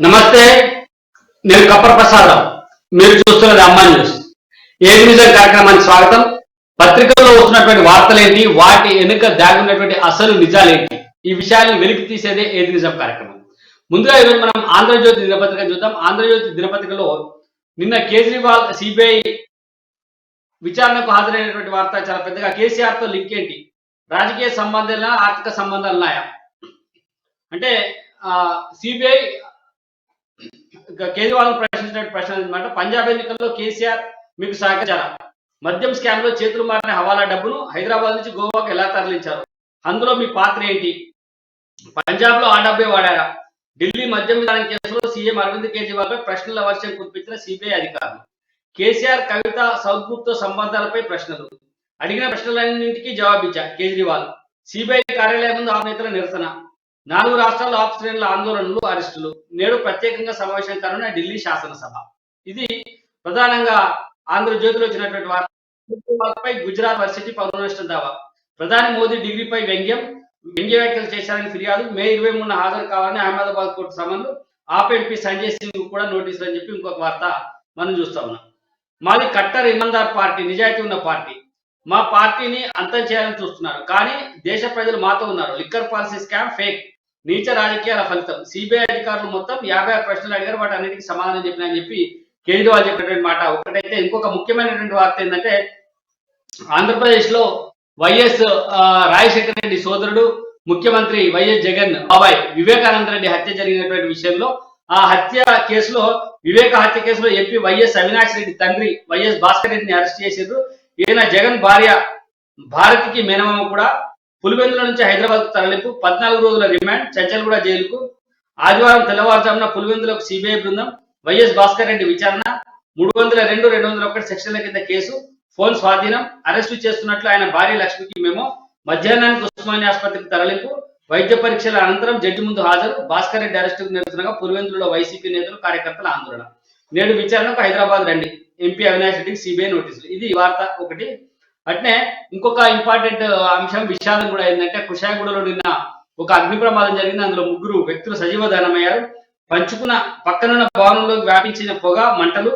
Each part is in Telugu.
నమస్తే, నేను కప్పర్ ప్రసాదరావు. మీరు చూస్తున్నది అమ్మా న్యూస్. ఏది నిజం కార్యక్రమానికి స్వాగతం. పత్రికల్లో వస్తున్నటువంటి వార్తలేంటి, వాటి వెనుక దాగున్నటువంటి అసలు నిజాలేంటి, ఈ విషయాలను వెలికి తీసేదే ఏది నిజం కార్యక్రమం. ముందుగా ఈరోజు మనం ఆంధ్రజ్యోతి దినపత్రిక చూద్దాం. ఆంధ్రజ్యోతి దినపత్రికలో నిన్న కేజ్రీవాల్ సిబిఐ విచారణకు హాజరైనటువంటి వార్త చాలా పెద్దగా. కేసీఆర్ తో లింక్ ఏంటి, రాజకీయ సంబంధాల ఆర్థిక సంబంధాలు ఉన్నాయా అంటే సిబిఐ కేజ్రీవాల్ ప్రశ్నించిన ప్రశ్న అనమాట. పంజాబ్ ఎన్నికల్లో కేసీఆర్ మీకు సహకరించారా, మద్యం స్కామ్ లో చేతులు మారిన హవాలా డబ్బును హైదరాబాద్ నుంచి గోవాకు ఎలా తరలించారు, అందులో మీ పాత్ర ఏంటి, పంజాబ్ లో ఆ డబ్బే వాడారా, ఢిల్లీ మద్యం విధానం కేసులో సీఎం అరవింద్ కేజ్రీవాల్ పై ప్రశ్నల వర్షం కురిపించిన సిబిఐ అధికారులు, కేసీఆర్ కవిత సౌత్ గ్రూప్ తో సంబంధాలపై ప్రశ్నలు, అడిగిన ప్రశ్నలన్నింటికీ జవాబిచ్చా కేజ్రీవాల్, సిబిఐ కార్యాలయం ముందు నేతల నిరసన, 4 రాష్ట్రాల్లో ఆప్ శ్రేణుల ఆందోళనలు, అరెస్టులు, నేడు ప్రత్యేకంగా సమావేశం కానున్న ఢిల్లీ శాసనసభ. ఇది ప్రధానంగా ఆంధ్రజ్యోతిలో వచ్చినటువంటి వార్తపై గుజరాత్ వర్సిటీ పౌర నష్టం దావా, ప్రధాని మోదీ డిగ్రీపై వ్యంగ్య వ్యాఖ్యలు చేశారని ఫిర్యాదు, మే 23 హాజరు కావాలని అహ్మదాబాద్ కోర్టు సమన్లు, ఆప్ ఎంపీ సంజయ్ సింగ్ కూడా నోటీసులు అని చెప్పి ఇంకొక వార్త మనం చూస్తా ఉన్నాం. మాది కట్టర్ ఇమాందార్ పార్టీ, నిజాయితీ ఉన్న పార్టీ, మా పార్టీని అంతం చేయాలని చూస్తున్నారు, కానీ దేశ ప్రజలు మాతో ఉన్నారు, లిక్కర్ పాలసీ స్కామ్ ఫేక్, నీచ రాజకీయాల ఫలితం, సిబిఐ అధికారులు మొత్తం 56 ప్రశ్నలు అడిగారు, వాటి అన్నిటికీ సమాధానం చెప్పినని చెప్పి కేజ్రీవాల్ చెప్పినటువంటి మాట ఒకటైతే. ఇంకొక ముఖ్యమైనటువంటి వార్త ఏంటంటే, ఆంధ్రప్రదేశ్ లో వైఎస్ రాజశేఖర రెడ్డి సోదరుడు ముఖ్యమంత్రి వైఎస్ జగన్ బాబాయ్ వివేకానంద రెడ్డి హత్య జరిగినటువంటి విషయంలో, ఆ హత్య కేసులో వివేక హత్య కేసులో ఎంపీ వైఎస్ అవినాష్ రెడ్డి తండ్రి వైఎస్ భాస్కర్ రెడ్డిని అరెస్ట్ చేశారు. ఈయన జగన్ భార్య భారతికి మేనమామ కూడా. పులివెందుల నుంచి హైదరాబాద్ తరలింపు, 14 రోజుల రిమాండ్, చంచల్గూడ జైలుకు. ఆదివారం తెల్లవారుజామున పులివెందులకు సిబిఐ బృందం, వైఎస్ భాస్కర్ రెడ్డి విచారణ, 302, 201 సెక్షన్ల కింద కేసు, ఫోన్ స్వాధీనం, అరెస్టు చేస్తున్నట్లు ఆయన భార్య లక్ష్మికి మేము, మధ్యాహ్నానికి ఉస్మానియా ఆసుపత్రికి తరలింపు, వైద్య పరీక్షల అనంతరం జడ్జి ముందు హాజరు, భాస్కర్ రెడ్డి అరెస్టుకు నిరసనగా పులివెందులలో వైసీపీ నేతలు కార్యకర్తల ఆందోళన, నేడు విచారణకు హైదరాబాద్ రండి, ఎంపీ అవినాష్ రెడ్డికి సిబిఐ నోటీసులు. ఇది వార్త ఒకటి. అట్నే ఇంకొక ఇంపార్టెంట్ అంశం, విషాదం కూడా ఏంటంటే, కుషాయిగూడలో నిన్న ఒక అగ్ని ప్రమాదం జరిగింది. అందులో 3 వ్యక్తులు సజీవ దహనమయ్యారు. పంచుకున్న పక్కనున్న భవనంలోకి వ్యాపించిన పొగ మంటలు.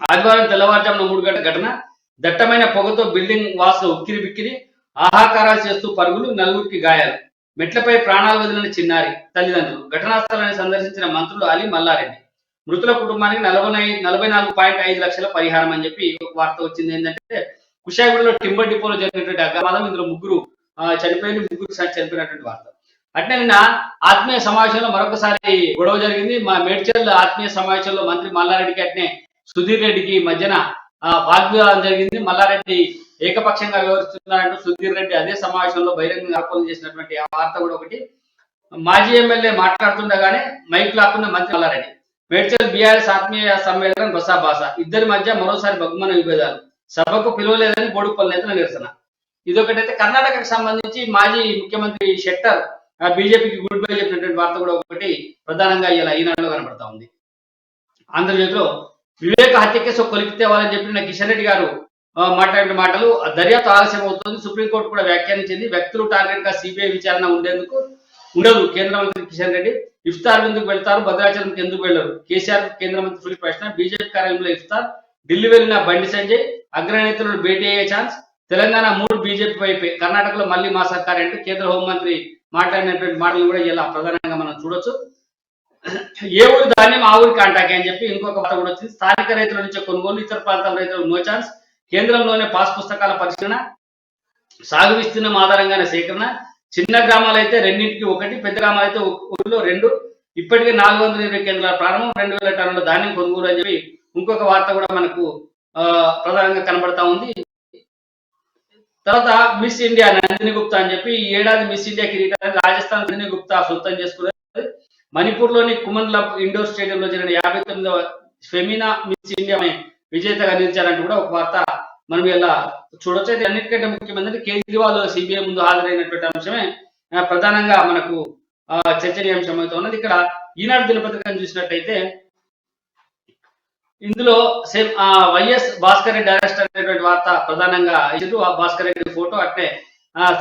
ఆదివారం తెల్లవారుజామున 3 గంటల ఘటన. దట్టమైన పొగతో బిల్డింగ్ వాసులు ఉక్కిరి బిక్కిరి, ఆహాకారాలు చేస్తూ పరుగులు, 4గురికి గాయాలు. మెట్లపై ప్రాణాలు వదిలిన చిన్నారి తల్లిదండ్రులు. ఘటనా స్థలాన్ని సందర్శించిన మంత్రులు అలీ మల్లారెడ్డి. మృతుల కుటుంబానికి 44.5 లక్షల పరిహారం అని చెప్పి ఒక వార్త వచ్చింది. ఏంటంటే, కుషాయిగూడలో టింబర్ డిపోలో జరిగినటువంటి అగ్రమాదం, ఇందులో 3 చనిపోయింది, 3 చనిపోయినటువంటి వార్త. అట్నే నిన్న ఆత్మీయ సమావేశంలో మరొకసారి గొడవ జరిగింది. మా మేడ్చల్ ఆత్మీయ సమావేశంలో మంత్రి మల్లారెడ్డికి అట్నే సుధీర్ రెడ్డికి మధ్యన వాగ్వివాదం జరిగింది. మల్లారెడ్డి ఏకపక్షంగా వ్యవహరిస్తున్నారంటూ సుధీర్ రెడ్డి అదే సమావేశంలో బహిరంగ ఆరోపణలు చేసినటువంటి ఆ వార్త కూడా ఒకటి. మాజీ ఎమ్మెల్యే మాట్లాడుతుండగానే మైక్ లాక్కున్న మంత్రి మల్లారెడ్డి. మేడ్చల్ బీఆర్ఎస్ ఆత్మీయ సమ్మేళనం బసాబాస, ఇద్దరి మధ్య మరోసారి బగ్గుమన విభేదాలు, సభకు పిలువలేదని బోడుపల్లి నేతల నిరసన. ఇదొకటైతే. కర్ణాటకకు సంబంధించి మాజీ ముఖ్యమంత్రి షెట్టర్ బీజేపీకి గుడ్ బై చెప్పినటువంటి వార్త కూడా ఒకటి ప్రధానంగా ఇలా ఈనాడులో కనబడతా ఉంది. ఆంధ్రజ్యోతిలో వివేక హత్య కేసు కొలికి తేవాలని చెప్పిన కిషన్ రెడ్డి గారు మాట్లాడిన మాటలు, దర్యాప్తు ఆలస్యం అవుతుంది, సుప్రీంకోర్టు కూడా వ్యాఖ్యానించింది, వ్యక్తులు టార్గెట్ గా సిబిఐ విచారణ ఉండదు. కేంద్ర మంత్రి కిషన్ రెడ్డి. ఇఫ్తార్ ఎందుకు వెళ్తారు, భద్రాచలంకి ఎందుకు వెళ్లరు, కేసీఆర్ కేంద్ర మంత్రి ఫుల్ ప్రశ్న. బీజేపీ కార్యాలయంలో ఇఫ్తార్. ఢిల్లీ వెళ్లిన బండి సంజయ్, అగ్రనేతలను భేటీ అయ్యే ఛాన్స్. తెలంగాణ 3 బీజేపీ వైపే, కర్ణాటకలో మళ్ళీ మా సర్కార్ అంటూ కేంద్ర హోంమంత్రి మాట్లాడినటువంటి మాటలు కూడా ఇలా ప్రధానంగా మనం చూడొచ్చు. ఏ ఊరి ధాన్యం ఆ ఊరికి అంటాకే అని చెప్పి ఇంకొక వార్త కూడా వచ్చింది. స్థానిక రైతుల నుంచి కొనుగోలు, ఇతర ప్రాంతాల రైతులకు నో ఛాన్స్. కేంద్రంలోనే పాస్ పుస్తకాల పరిశీలన, సాగు విస్తీర్ణం ఆధారంగానే సేకరణ. చిన్న గ్రామాలైతే 2కి 1, పెద్ద గ్రామాలైతే 1లో 2. ఇప్పటికే 420 కేంద్రాల ప్రారంభం, 2000 టన్నుల ధాన్యం కొనుగోలు అని చెప్పి ఇంకొక వార్త కూడా మనకు ప్రధానంగా కనబడతా ఉంది. తర్వాత మిస్ ఇండియా నందిని గుప్తా అని చెప్పి ఈ ఏడాది మిస్ ఇండియా కిరీటాన్ని రాజస్థాన్ నందిని గుప్తా సొంతం చేసుకున్నారు. మణిపూర్ లోని కుమన్ లబ్ ఇండోర్ స్టేడియంలో జరిగిన 59వ ఫెమినా మిస్ ఇండియా విజేతగా నిలిచారంటూ కూడా ఒక వార్త మనం ఇలా చూడొచ్చు. అయితే అన్నిటికంటే ముఖ్యమైనది కేజ్రీవాల్ సిబిఐ ముందు హాజరైనటువంటి అంశమే ప్రధానంగా మనకు చర్చనీయాంశం అవుతా ఉన్నది. ఇక్కడ ఈనాడు దినపత్రికను చూసినట్టయితే ఇందులో same YS Bhaskar Reddy arrest అనేటువంటి వార్త ప్రధానంగా ఇచ్చారు. భాస్కర్ రెడ్డి ఫోటో, అట్నే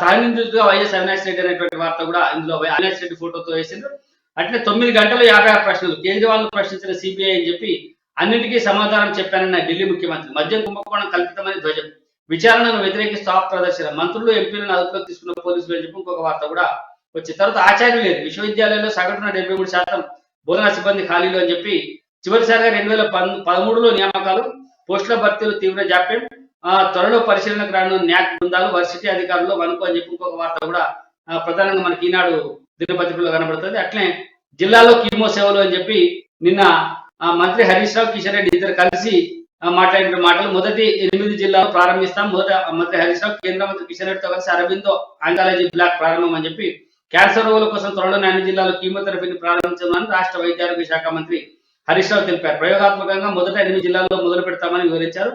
సహనిందితుడిగా వైఎస్ అవినాష్ రెడ్డి అనేటువంటి వార్త కూడా ఇందులో అవినాష్ రెడ్డి ఫోటోతో వేసిండ్రు. అట్లే 9 గంటలు 56 ప్రశ్నలు కేజ్రీవాల్ ప్రశ్నించిన సిబిఐ అని చెప్పి అన్నింటికీ సమాధానం చెప్పానన్న ఢిల్లీ ముఖ్యమంత్రి. మద్యం కుంభకోణం కల్పితమని ధ్వజం. విచారణను వ్యతిరేకి స్టాప్ ప్రదర్శన. మంత్రులు ఎంపీలను అదుపులోకి తీసుకున్న పోలీసులు అని చెప్పి ఇంకొక వార్త కూడా వచ్చి తర్వాత ఆచార్యులు లేదు. విశ్వవిద్యాలయంలో సగటున 73% బోధనా సిబ్బంది ఖాళీలు అని చెప్పి చివరిసారిగా 2013లో నియామకాలు, పోస్టుల భర్తీలు తీవ్ర జాప్యం, త్వరలో పరిశీలనకు రానున్న న్యాక్ బృందాలు, వర్సిటీ అధికారులు వణుకు అని చెప్పి ఇంకొక వార్త కూడా ప్రధానంగా మనకి ఈనాడు దినపత్రికలో కనబడుతుంది. అట్లే జిల్లాలో కీమో సేవలు అని చెప్పి నిన్న మంత్రి హరీష్ రావు, కిషన్ రెడ్డి ఇద్దరు కలిసి మాట్లాడిన మాటలు. మొదటి 8 జిల్లాలు ప్రారంభిస్తాం. మొదట మంత్రి హరీష్ రావు కేంద్ర మంత్రి కిషన్ రెడ్డితో కలిసి అరబిందో ఆంకాలజీ బ్లాక్ ప్రారంభం అని చెప్పి క్యాన్సర్ రోగుల కోసం త్వరలోనే అన్ని జిల్లాలో కీమోథెరపీని ప్రారంభించామని రాష్ట్ర వైద్య ఆరోగ్య శాఖ మంత్రి హరీష్ రావు తెలిపారు. ప్రయోగాత్మకంగా మొదట 8 జిల్లాల్లో మొదలు పెడతామని వివరించారు.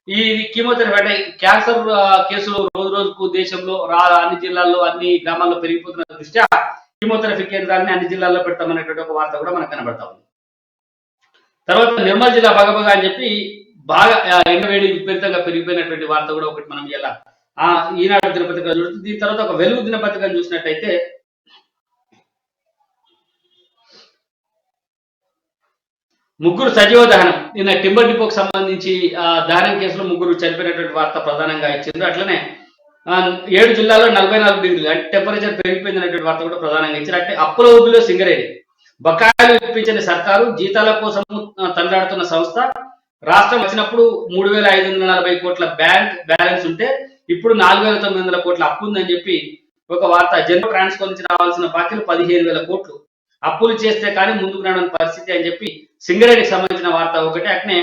ఈ కీమోథెరపీ అంటే క్యాన్సర్ కేసులు రోజు రోజుకు దేశంలో అన్ని జిల్లాల్లో అన్ని గ్రామాల్లో పెరిగిపోతున్న దృష్ట్యా కీమోథెరపీ కేంద్రాలని అన్ని జిల్లాల్లో పెడతామనేటువంటి ఒక వార్త కూడా మనకు కనబడతా ఉంది. తర్వాత నిర్మల్ జిల్లా బగబగ అని చెప్పి బాగా ఎండవేడి విపరీతంగా పెరిగిపోయినటువంటి వార్త కూడా ఒకటి మనం ఇలా ఈనాడు దినపత్రిక చూస్తుంది. దీని తర్వాత ఒక వెలుగు దినపత్రికను చూసినట్టయితే ముగ్గురు సజీవ దహనం. నిన్న టింబర్ డిపోకు సంబంధించి దహనం కేసులో ముగ్గురు చనిపోయినటువంటి వార్త ప్రధానంగా ఇచ్చింది. అట్లనే 7 జిల్లాల్లో 44 డిగ్రీలు అంటే టెంపరేచర్ పెరిగిపోయిందనేటువంటి వార్త కూడా ప్రధానంగా ఇచ్చారు. అంటే అప్పుల ఊబిలో సింగరేణి, బకాయిలు ఇప్పించని సర్కారు, జీతాల కోసం తండ్రాడుతున్న సంస్థ. రాష్ట్రం వచ్చినప్పుడు 3,540 కోట్ల బ్యాంక్ బ్యాలెన్స్ ఉంటే ఇప్పుడు 4,900 కోట్ల అప్పు ఉందని చెప్పి ఒక వార్త. జనరల్ ట్రాన్స్ఫర్ నుంచి రావాల్సిన బాకీలు 15,000 కోట్లు, అప్పులు చేస్తే కానీ ముందుకు రావడం పరిస్థితి అని చెప్పి సింగరేణికి సంబంధించిన వార్త ఒకటి. అట్నే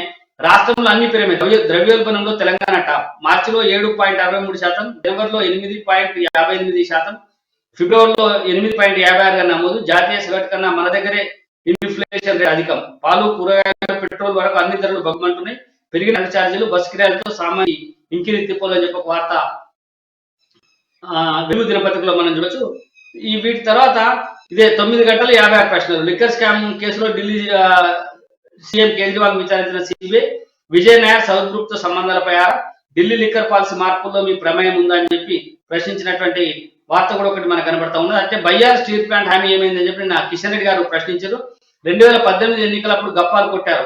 రాష్ట్రంలో అన్ని పెరిగాయి. ద్రవ్యోల్బణంలో తెలంగాణ టాప్. మార్చిలో 7.63%, జనవరిలో 8.58%, ఫిబ్రవరిలో 8.56గా నమోదు. జాతీయ సగటు కన్నా మన దగ్గరే ఇన్ఫ్లేషన్ రేట్ అధికం. పాలు, కూరగాయలు, పెట్రోల్ వరకు అన్ని ధరలు బగ్గుమంటున్నాయి. పెరిగిన అన్ని ఛార్జీలు, బస్ కిరాయిలతో సామాన్య ఇంకిరి తిప్పలు అని చెప్పి ఒక వార్త వెలుగు దినపత్రికలో మనం చూడొచ్చు. వీటి తర్వాత ఇదే 9 గంటలు 56 ప్రశ్నలు. లిక్కర్ స్కామ్ కేసులో ఢిల్లీ సీఎం కేజ్రీవాల్ విచారించిన CBI. Vijay Nair, south group తో సంబంధాలపై ఢిల్లీ లిక్కర్ పాలసీ మార్పుల్లో మీ ప్రమేయం ఉందా అని చెప్పి ప్రశ్నించినటువంటి వార్త కూడా ఒకటి మనకు కనబడతా ఉన్నది. అంటే బయ్యార్ స్టీల్ ప్లాంట్ హామీ ఏమైందని చెప్పి నా కిషన్ రెడ్డి గారు ప్రశ్నించారు. 2018 ఎన్నికలప్పుడు గప్పాలు కొట్టారు.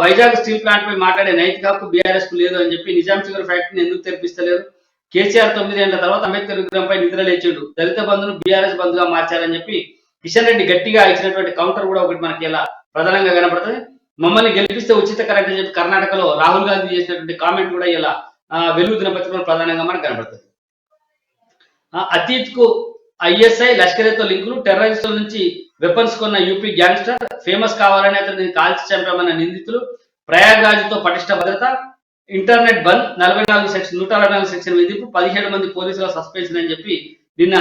వైజాగ్ స్టీల్ ప్లాంట్ పై మాట్లాడే నైతిక హక్కు బీఆర్ఎస్ కు లేదు అని చెప్పి నిజాం షుగర్ ఫ్యాక్టరీని ఎందుకు తెరిపిస్తలేరు? కేసీఆర్ 9 ఏళ్ల తర్వాత అంబేద్కర్ విగ్రహంపై నిద్ర లేచాడు. దళిత బంధును బీఆర్ఎస్ బంధుగా మార్చారని చెప్పి కిషన్ రెడ్డి గట్టిగా ఇచ్చినటువంటి కౌంటర్ కూడా ఒకటి మనకి ఇలా ప్రధానంగా కనబడుతుంది. మమ్మల్ని గెలిపిస్తే ఉచిత కరెంట్ అని చెప్పి కర్ణాటకలో రాహుల్ గాంధీ చేసినటువంటి కామెంట్ కూడా ఇలా వెలుగు దినపత్రికలో ప్రధానంగా మనకు కనబడుతుంది. అతీత్ కు ఐఎస్ఐ, లష్కరేతో లింకులు. టెర్రరిస్టుల నుంచి వెపన్స్ కొన్న యూపీ గ్యాంగ్స్టర్. ఫేమస్ కావాలని అతన్ని కాల్చి చంపామన్న నిందితులు. ప్రయాగ్రాజ్తో పటిష్ట భద్రత. ఇంటర్నెట్ బంద్. 144 సెక్షన్ విధింపు. 17 మంది పోలీసుల సస్పెన్షన్ అని చెప్పి నిన్న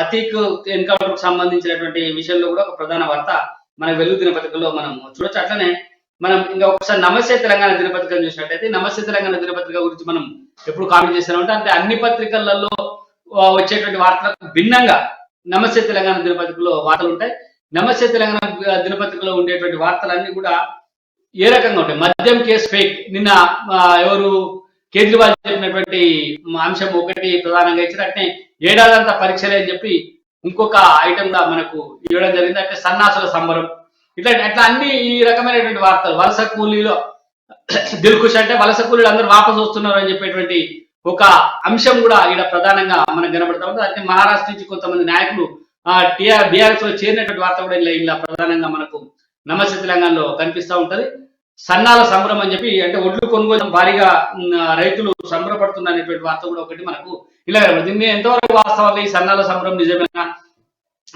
అతీక్ ఎన్కౌంటర్ కు సంబంధించినటువంటి విషయంలో కూడా ఒక ప్రధాన వార్త మన వెలుగు దినపత్రికలో మనం చూడొచ్చు. అట్లనే మనం ఇంకా ఒకసారి నమస్తే తెలంగాణ దినపత్రికను చూసినట్టయితే నమస్తే తెలంగాణ దినపత్రిక గురించి మనం ఎప్పుడు కామెంట్ చేస్తామంటే అంటే అన్ని పత్రికలలో వచ్చేటువంటి వార్తలకు భిన్నంగా నమస్తే తెలంగాణ దినపత్రికలో వార్తలు ఉంటాయి. నమస్తే తెలంగాణ దినపత్రికలో ఉండేటువంటి వార్తలన్నీ కూడా ఏ రకంగా ఉంటాయి? మద్యం కేసు ఫేక్. నిన్న ఎవరు కేజ్రీవాల్ చెప్పినటువంటి అంశం ఒకటి ప్రధానంగా ఇచ్చారు. అంటే ఏడాదంతా పరీక్షలే అని చెప్పి ఇంకొక ఐటమ్ గా మనకు ఇవ్వడం జరిగింది. అంటే సన్నాసుల సంబరం. అట్లా అన్ని ఈ రకమైనటువంటి వార్తలు. వలస కూలీలో దిల్కుష్ అంటే వలస కూలీలు అందరూ వాపసు వస్తున్నారు అని చెప్పేటువంటి ఒక అంశం కూడా ఇక్కడ ప్రధానంగా మనకు కనబడతా ఉంటుంది. అంటే మహారాష్ట్ర నుంచి కొంతమంది నాయకులు బీఆర్ఎస్ లో చేరినటువంటి వార్త కూడా ఇలా ప్రధానంగా మనకు నమస్తే తెలంగాణలో కనిపిస్తూ ఉంటది. సన్నాల సంబరం అని చెప్పి అంటే ఒడ్లు కొనుగోలు భారీగా రైతులు సంబరపడుతున్న అనేటువంటి వార్త కూడా ఒకటి మనకు ఇలా కనబడుతుంది. దీన్ని ఎంతవరకు వాస్తవాలు? ఈ సన్నాల సంబరం నిజమేనా?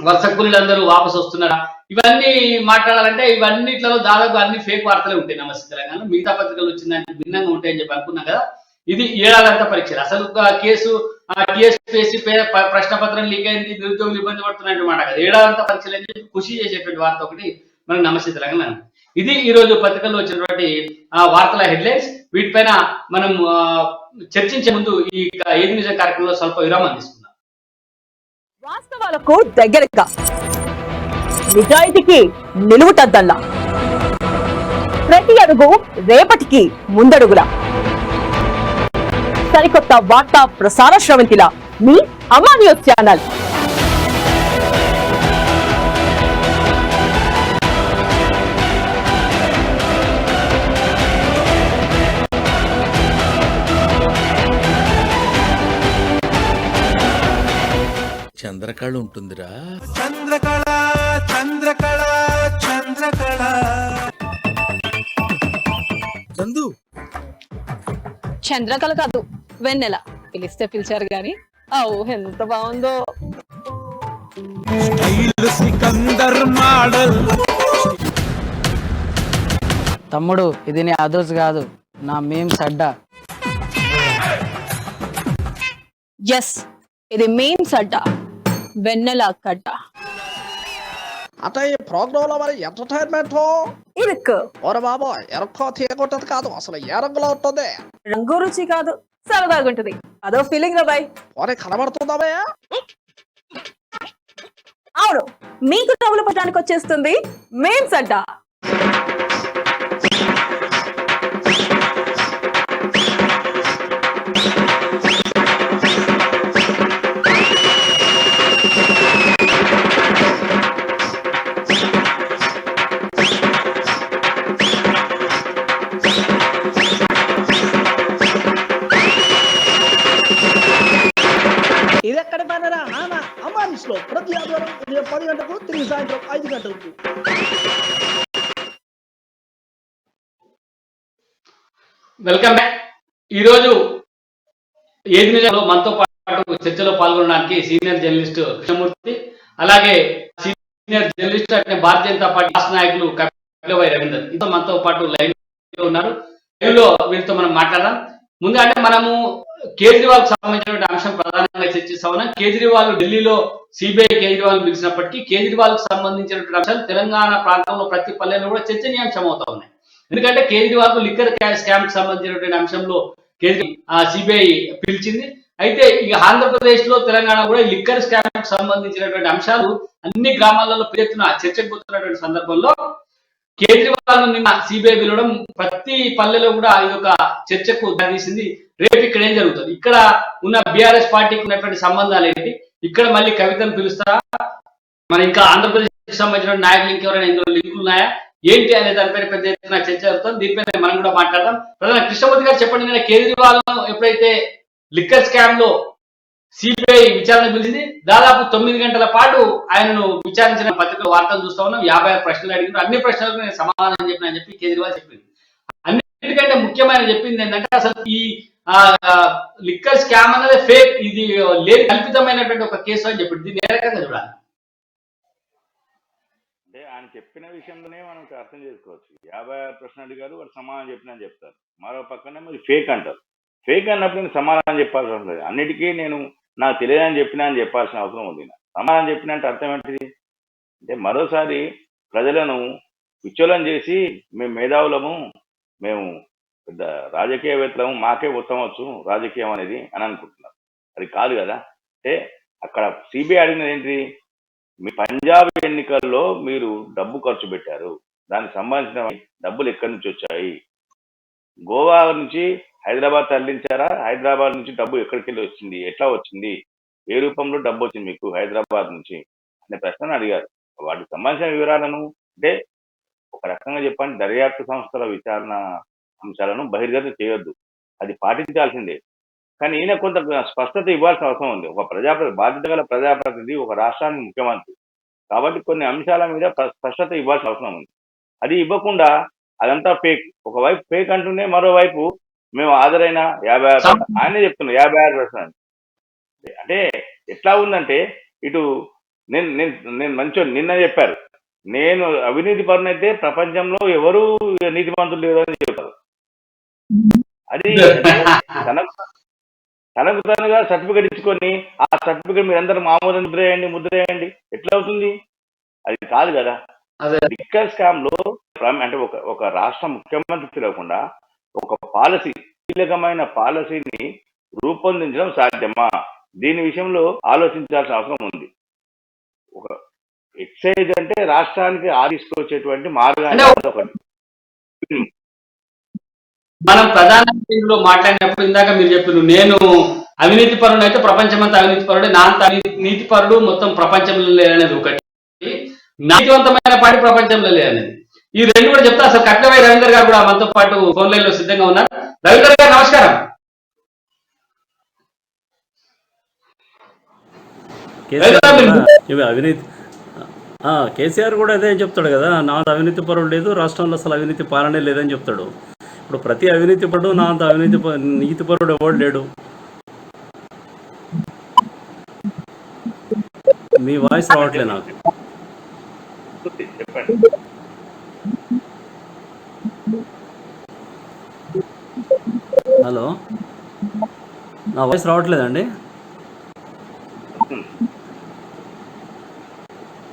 వలస కూలీలందరూ వాపసు వస్తున్నారా? ఇవన్నీ మాట్లాడాలంటే ఇవన్నిట్లలో దాదాపు అన్ని ఫేక్ వార్తలే ఉంటాయి నమస్తే తెలంగాణలో. మిగతా పత్రికలు వచ్చిందంటే భిన్నంగా ఉంటాయని చెప్పి అనుకున్నాం కదా. ఇది ఏడాదంతా పరీక్షలు. అసలు కేసు టీఎస్పీఎస్సీ ప్రశ్న పత్రం లీక్ అయింది, నిరుద్యోగులు ఇబ్బంది పడుతున్నట్టు మాట కదా. ఏడాదంతా పరీక్షలు అని చెప్పి ఖుషి చేసేటువంటి వార్త ఒకటి మనకు నమస్తే తెలంగాణ. ఇది ఈ రోజు పత్రికల్లో వచ్చినటువంటి వార్తల హెడ్లైన్స్. వీటిపైన మనం చర్చించే ముందు ఈ ఏది నిజం కార్యక్రమంలో స్వల్ప విరామం తీసుకుందాం. వాస్తవాలకు దగ్గరగా, నిజాయితీకి నిలువుటద్దల్లా, ప్రతి అడుగు రేపటికి ముందడుగులా, సరికొత్త వార్తా ప్రసార శ్రవంతిలా మీ అమా న్యూస్ ఛానల్. చంద్రకళ ఉంటుందిరా. చంద్రకళ చంద్రకళ చంద్రకళ. చందు చంద్రకళ కాదు, వెన్నెల. పిలిస్తే పిలిచారు గాని ఆ ఊహ ఎంత బాగుందో. Style Sikandar model. తమ్ముడు, ఇది నీ అదోస్ కాదు, నా మేమ్స్ అడ్డా. ఎస్, ఇది మెయిన్స్ అడ్డా, వెన్నెల కట్ట. అంటే ఈ ప్రోగ్రామ్ లో మరి ఎంటర్టైన్మెంట్ ఇరుక్కు ఓర బాబా ఎరక్కో తీయగొట్టదు కాదు, అసలు ఏ రంగులో ఉంటుంది? రంగు రుచి కాదు, సరదాగా ఉంటుంది. అదో ఫీలింగ్ రా బాయ్. ఓరే కనబడుతుందామే. అవును, మీకు నవ్వులు పట్టడానికి వచ్చేస్తుంది మేమ్స్ అడ్డా. ఇది ఎక్కడ పైన అమ్మానిస్ లో ప్రతి ఆదివారం ఉదయం 10 గంటలకు, తిరిగి సాయంత్రం 5 గంటలకు. Welcome back. ఈరోజు ఏది నిజంలో మనతో పాటు చర్చలో పాల్గొనడానికి సీనియర్ జర్నలిస్ట్ కృష్ణమూర్తి, అలాగే సీనియర్ జర్నలిస్ట్ అంటే భారతీయ జనతా పార్టీ రాష్ట్ర నాయకులు కపిలవై రవీందర్ ఇంతో మనతో పాటు లైవ్ లో ఉన్నారు. లైవ్ లో వీళ్ళతో మనం మాట్లాడదాం. ముందు అంటే మనము కేజ్రీవాల్ సంబంధించిన అంశం ప్రధానంగా చర్చిస్తా ఉన్నాం. కేజ్రీవాల్ ఢిల్లీలో సిబిఐ కేజ్రీవాల్ పిలిచినప్పటికీ కేజ్రీవాల్ సంబంధించినటువంటి అంశాలు తెలంగాణ ప్రాంతంలో ప్రతి పల్లెల్లో కూడా చర్చనీయాంశం అవుతా ఉన్నాయి. ఎందుకంటే కేజ్రీవాల్ కు లిక్కర్ స్కామ్ కి సంబంధించినటువంటి అంశంలో సిబిఐ పిలిచింది. అయితే ఇక ఆంధ్రప్రదేశ్ లో తెలంగాణ కూడా లిక్కర్ స్కామ్ కు సంబంధించినటువంటి అంశాలు అన్ని గ్రామాలలో పెద్దెత్తున చర్చకు పోతున్నటువంటి సందర్భంలో కేజ్రీవాల్ నిన్న సిబిఐ పిలవడం ప్రతి పల్లెలో కూడా ఇది ఒక చర్చకు దారితీసింది. రేపు ఇక్కడ ఏం జరుగుతుంది, ఇక్కడ ఉన్న బీఆర్ఎస్ పార్టీకి ఉన్నటువంటి సంబంధాలు ఏంటి, ఇక్కడ మళ్ళీ కవితను పిలుస్తారా, మరి ఇంకా ఆంధ్రప్రదేశ్ సంబంధించిన నాయకులు ఇంకెవరైనా ఇందులో లింకులు ఉన్నాయా ఏంటి అనే దానిపైన పెద్ద ఎత్తున చర్చ జరుగుతుంది. దీనిపైన మనం కూడా మాట్లాడదాం. ప్రధాన కృష్ణమూర్తి గారు చెప్పండి, నేను కేజ్రీవాల్ ఎప్పుడైతే లిక్కర్ స్కామ్ లో సిబిఐ విచారణ పిలిచింది, దాదాపు 9 గంటల పాటు ఆయనను విచారించిన పత్రికల వార్తలు చూస్తా ఉన్నాం. 56 ప్రశ్నలు అడిగినారు. అన్ని ప్రశ్నలకు నేను సమాధానం చెప్పిన అని చెప్పి కేజ్రీవాల్ చెప్పింది. అన్నిటికంటే ముఖ్యమైన చెప్పింది ఏంటంటే అసలు ఈ లిక్కర్ స్కామ్ అనేది ఫేక్, ఇది లేని కల్పితమైనటువంటి ఒక కేసు అని చెప్పింది. దీన్ని ఏ రకంగా చూడాలి? అంటే ఆయన చెప్పిన విషయంలోనే మనం అర్థం చేసుకోవచ్చు. 56 ప్రశ్నలు అడిగారు, వాడు సమాధానం చెప్పిన చెప్తారు. మరో పక్కనే మరి ఫేక్ అంటారు. ఫేక్ అన్నప్పుడు నేను సమాధానం చెప్పాల్సిన అవసరం లేదు. అన్నిటికీ నేను నాకు తెలియదని చెప్పినా అని చెప్పాల్సిన అవసరం ఉంది. సమాధానం చెప్పినంటే అర్థం ఏంటిది అంటే మరోసారి ప్రజలను విచ్చలం చేసి మేము మేధావులము, మేము పెద్ద రాజకీయవేత్తలము, మాకే ఉత్తమవచ్చు రాజకీయం అనేది అని అనుకుంటున్నారు. అది కాదు కదా. అంటే అక్కడ సిబిఐ అడిగినది ఏంటి, మీ పంజాబ్ ఎన్నికల్లో మీరు డబ్బు ఖర్చు పెట్టారు, దానికి సంబంధించిన డబ్బులు ఎక్కడి నుంచి వచ్చాయి, గోవా నుంచి హైదరాబాద్ తరలించారా, హైదరాబాద్ నుంచి డబ్బు ఎక్కడికి వెళ్ళి వచ్చింది, ఎట్లా వచ్చింది, ఏ రూపంలో డబ్బు వచ్చింది మీకు హైదరాబాద్ నుంచి అనే ప్రశ్నను అడిగారు. వాటికి సంబంధించిన వివరాలను అంటే ఒక రకంగా చెప్పండి, దర్యాప్తు సంస్థల విచారణ అంశాలను బహిర్గతం చేయొద్దు, అది పాటించాల్సిందే. కానీ ఈయన కొంత స్పష్టత ఇవ్వాల్సిన అవసరం ఉంది. ఒక బాధ్యత గల ప్రజాప్రతినిధి, ఒక రాష్ట్రానికి ముఖ్యమంత్రి కాబట్టి కొన్ని అంశాల మీద స్పష్టత ఇవ్వాల్సిన అవసరం ఉంది. అది ఇవ్వకుండా అదంతా ఫేక్, ఒకవైపు ఫేక్ అంటూనే మరోవైపు మేము హాజరైన 56 ఆయనే చెప్తున్నాం 56 ప్రశ్నలు. అంటే ఎట్లా ఉందంటే ఇటు నేను మంచోని నిన్న చెప్పారు, నేను అవినీతి పరునైతే ప్రపంచంలో ఎవరు నీతిమంతులు లేరు అని చెప్తారు. అది తనకు తనగా సర్టిఫికేట్ ఇచ్చుకొని ఆ సర్టిఫికేట్ మీరు అందరూ ఆమోదం ముద్ర వేయండి ఎట్లా అవుతుంది? అది కాదు కదా. లిక్కర్ స్కామ్ లో అంటే ఒక రాష్ట్ర ముఖ్యమంత్రి తెలియకుండా ఒక పాలసీ, కీలకమైన పాలసీని రూపొందించడం సాధ్యమా? దీని విషయంలో ఆలోచించాల్సిన అవసరం ఉంది. ఒక ఎక్సైజ్ అంటే రాష్ట్రానికి తీసుకొచ్చేటువంటి మార్గాన్ని ఒకటి. మనం ప్రధానంలో మాట్లాడినప్పుడు ఇందాక మీరు చెప్పారు, నేను అవినీతి పరుడు అయితే ప్రపంచమంతా అవినీతి పరుడు, నా అంత నీతి పరుడు మొత్తం ప్రపంచంలో లేదనేది ఒకటి, నీతివంతమైన పార్టీ ప్రపంచంలో లేదనేది. ఈ రెండు కూడా చెప్తా. అసలు కట్లవై రవీందర్ గారు కూడా మనతో పాటు ఫోన్ లైన్ లో సిద్ధంగా ఉన్నారు. రవీందర్ గారు నమస్కారం. కేసీఆర్ కూడా ఇవి అవినీతి కేసీఆర్ కూడా అదే చెప్తాడు కదా, నాది అవినీతి పరుడు లేదు, రాష్ట్రంలో అసలు అవినీతి పాలనే లేదని చెప్తాడు. ఇప్పుడు ప్రతి అవినీతి పరుడు నా అంత నీతి పరుడు ఎవడు లేడు. మీ వాయిస్ రావట్లే నాకు. చెప్పండి. హలో, నా వాయిస్ రావట్లేదండి.